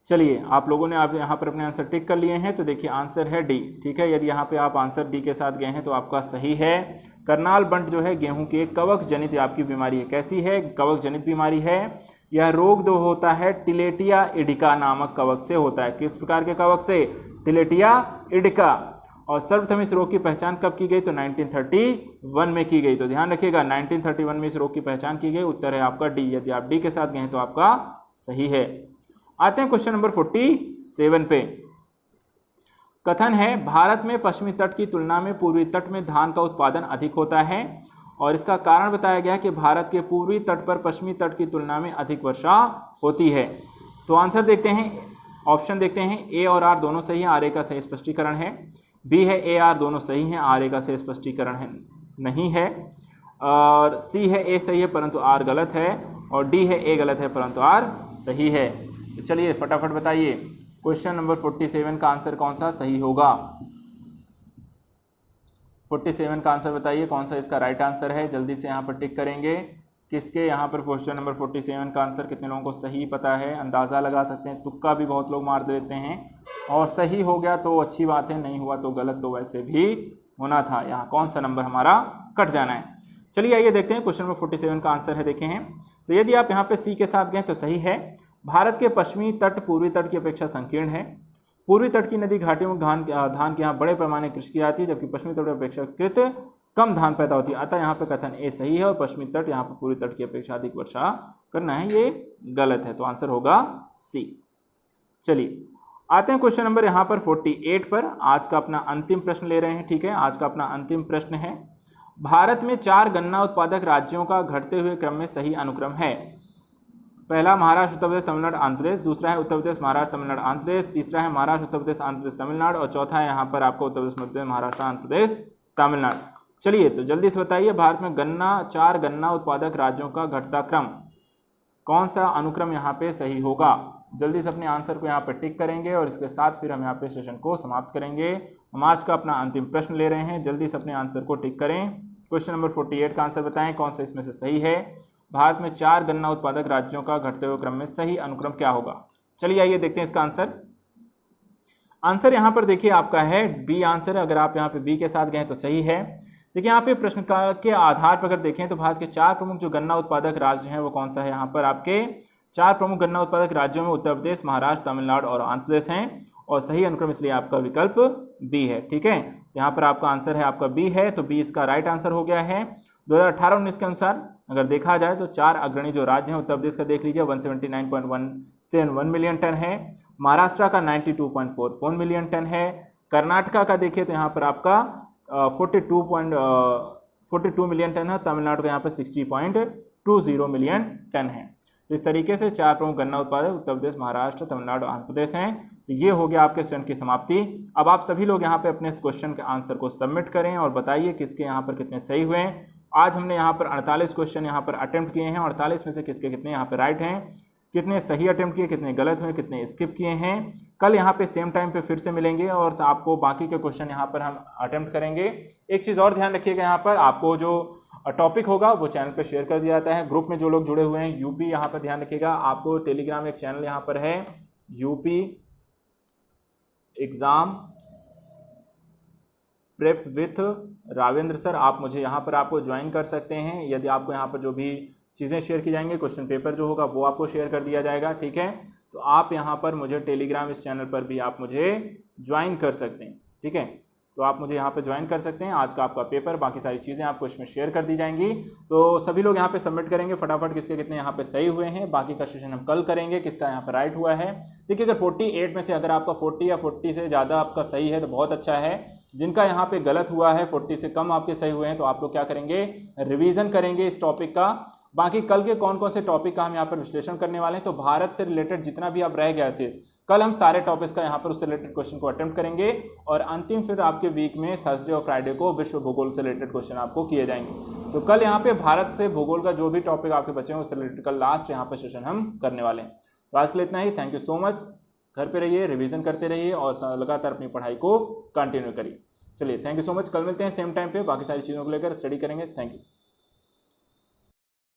चलिए आप लोगों ने आप यहाँ पर अपने आंसर टिक कर लिए हैं, तो देखिए आंसर है डी। ठीक है, यदि यहाँ पे आप आंसर डी के साथ गए हैं तो आपका सही है। करनाल बंट जो है गेहूं की एक कवक जनित आपकी बीमारी है। कैसी है? कवक जनित बीमारी है। यह रोग जो होता है टिलेटिया इडिका नामक कवक से होता है। किस प्रकार के कवक से? टिलेटिया इडिका। और सर्वप्रथम इस रोग की पहचान कब की गई? तो 1931 में की गई। तो ध्यान रखिएगा 1931 में इस रोग की पहचान की गई। उत्तर है आपका डी। यदि आप डी के साथ गए तो आपका सही है। आते हैं क्वेश्चन नंबर 47 पे। कथन है भारत में पश्चिमी तट की तुलना में पूर्वी तट में धान का उत्पादन अधिक होता है, और इसका कारण बताया गया कि भारत के पूर्वी तट पर पश्चिमी तट की तुलना में अधिक वर्षा होती है। तो आंसर देखते हैं, ऑप्शन देखते हैं। ए और आर दोनों सही हैं, आर ए का सही स्पष्टीकरण है। बी है ए आर दोनों सही हैं, आर ए का सही स्पष्टीकरण है नहीं है। और सी है ए सही है परंतु आर गलत है। और डी है ए गलत है परंतु आर सही है। तो चलिए फटाफट बताइए क्वेश्चन नंबर 47 का आंसर कौन सा सही होगा? 47 का आंसर बताइए कौन सा इसका राइट आंसर है। जल्दी से यहाँ पर टिक करेंगे। किसके यहाँ पर क्वेश्चन नंबर 47 का आंसर कितने लोगों को सही पता है? अंदाज़ा लगा सकते हैं, तुक्का भी बहुत लोग मार देते हैं। और सही हो गया तो अच्छी बात है, नहीं हुआ तो गलत तो वैसे भी होना था। यहाँ कौन सा नंबर हमारा कट जाना है? चलिए आइए देखते हैं क्वेश्चन नंबर 47 का आंसर है। देखे हैं तो यदि आप यहाँ पे सी के साथ गए तो सही है। भारत के पश्चिमी तट पूर्वी तट की अपेक्षा संकीर्ण है। पूर्वी तट की नदी घाटियों में धान के यहाँ बड़े पैमाने कृषि की जाती है, जबकि पश्चिमी तट की अपेक्षाकृत कम धान पैदा होती है। अतः यहाँ पे कथन ए सही है और पश्चिमी तट यहाँ पर पूर्वी तट की अपेक्षा अधिक वर्षा करना है, ये गलत है। तो आंसर होगा सी। चलिए आते हैं क्वेश्चन नंबर यहाँ पर 48 पर। आज का अपना अंतिम प्रश्न ले रहे हैं। ठीक है, आज का अपना अंतिम प्रश्न है, भारत में 4 गन्ना उत्पादक राज्यों का घटते हुए क्रम में सही अनुक्रम है। पहला महाराष्ट्र उत्तर प्रदेश तमिलनाडु आंध्र प्रदेश, दूसरा है उत्तर प्रदेश महाराष्ट्र तमिलनाडु आंध्र प्रदेश, तीसरा है महाराष्ट्र उत्तर प्रदेश आंध्र प्रदेश तमिलनाडु, और चौथा है यहाँ पर आपको उत्तर प्रदेश मध्य प्रदेश महाराष्ट्र आंध्र प्रदेश तमिलनाडु। चलिए तो जल्दी से बताइए, भारत में 4 गन्ना उत्पादक राज्यों का घटता क्रम, कौन सा अनुक्रम यहाँ पे सही होगा? जल्दी से अपने आंसर को यहाँ पर टिक करेंगे और इसके साथ फिर हम यहाँ पे सेशन को समाप्त करेंगे। हम आज का अपना अंतिम प्रश्न ले रहे हैं, जल्दी से अपने आंसर को टिक करें। क्वेश्चन नंबर 48 का आंसर बताएं कौन सा इसमें से सही है। भारत में 4 गन्ना उत्पादक राज्यों का घटते हुए क्रम में सही अनुक्रम क्या होगा? चलिए आइए देखते हैं इसका आंसर। आंसर यहाँ पर देखिए आपका है बी आंसर है। अगर आप यहाँ पे बी के साथ गए तो सही है। देखिए यहाँ पे प्रश्न के आधार पर अगर देखें तो भारत के 4 प्रमुख जो गन्ना उत्पादक राज्य हैं वो कौन सा है? यहाँ पर आपके 4 प्रमुख गन्ना उत्पादक राज्यों में उत्तर प्रदेश, महाराष्ट्र, तमिलनाडु और आंध्र प्रदेश हैं, और सही अनुक्रम इसलिए आपका विकल्प बी है। ठीक है, तो यहाँ पर आपका आंसर है आपका बी है, तो बी इसका राइट आंसर हो गया है। 2018-19 के अनुसार अगर देखा जाए तो 4 अग्रणी जो राज्य हैं, उत्तर प्रदेश का देख लीजिए 179.171 मिलियन टन है, महाराष्ट्र का 92.44 मिलियन टन है, कर्नाटका का देखिए तो यहाँ पर आपका 42 मिलियन टन है, तमिलनाडु का यहाँ पर 60.20 मिलियन टन है। तो इस तरीके से 4 प्रमुख गन्ना उत्पादक उत्तर प्रदेश, महाराष्ट्र, तमिलनाडु, आंध्र प्रदेश हैं। तो ये हो गया आपके सेशन की समाप्ति। अब आप सभी लोग यहाँ पे अपने इस क्वेश्चन के आंसर को सबमिट करें और बताइए किसके यहाँ पर कितने सही हुए हैं। आज हमने यहाँ पर 48 क्वेश्चन यहाँ पर अटेम्प्ट किए हैं, 48 में से किसके कितने यहाँ पर राइट हैं, कितने सही अटेम्प्ट किए, कितने गलत हुए, कितने स्किप किए हैं। कल यहाँ पे सेम टाइम पे फिर से मिलेंगे और आपको बाकी के क्वेश्चन यहाँ पर हम अटेम्प्ट करेंगे। एक चीज़ और ध्यान रखिएगा, यहाँ पर आपको जो टॉपिक होगा वो चैनल पे शेयर कर दिया जाता है। ग्रुप में जो लोग जुड़े हुए हैं यूपी, यहाँ पर ध्यान रखिएगा, आपको टेलीग्राम एक चैनल यहाँ पर है UP exam prep with Ravendra sir, आप मुझे यहाँ पर आपको ज्वाइन कर सकते हैं। यदि आपको यहाँ पर जो भी चीज़ें शेयर की जाएंगी, क्वेश्चन पेपर जो होगा वो आपको शेयर कर दिया जाएगा। ठीक है, तो आप यहाँ पर मुझे टेलीग्राम इस चैनल पर भी आप मुझे ज्वाइन कर सकते हैं। ठीक है, तो आप मुझे यहाँ पे ज्वाइन कर सकते हैं। आज का आपका पेपर, बाकी सारी चीज़ें आपको इसमें शेयर कर दी जाएंगी। तो सभी लोग यहाँ पे सबमिट करेंगे फटाफट, किसके कितने यहाँ पे सही हुए हैं। बाकी का सेशन हम कल करेंगे, किसका यहाँ पे राइट हुआ है। देखिए अगर 48 में से अगर आपका 40 या 40 से ज़्यादा आपका सही है तो बहुत अच्छा है। जिनका यहाँ पे गलत हुआ है, 40 से कम आपके सही हुए हैं, तो आप लोग क्या करेंगे, रिवीजन करेंगे इस टॉपिक का। बाकी कल के कौन कौन से टॉपिक का हम यहाँ पर विश्लेषण करने वाले हैं, तो भारत से रिलेटेड जितना भी आप रह गया शेष, कल हम सारे टॉपिक्स का यहाँ पर उससे रिलेटेड क्वेश्चन को अटेम्प्ट करेंगे। और अंतिम फिर आपके वीक में थर्सडे और फ्राइडे को विश्व भूगोल से रिलेटेड क्वेश्चन आपको किए जाएंगे। तो कल यहाँ पे भारत से भूगोल का जो भी टॉपिक आपके बचे हैं उससे रिलेटेड कल लास्ट यहाँ पर सेशन हम करने वाले हैं। तो आज के लिए इतना ही। Thank you so much. घर पे रहिए, रिवीजन करते रहिए और लगातार अपनी पढ़ाई को कंटिन्यू करिए। चलिए, थैंक यू सो मच। कल मिलते हैं सेम टाइम पे, बाकी सारी चीज़ों को लेकर स्टडी करेंगे। Thank you.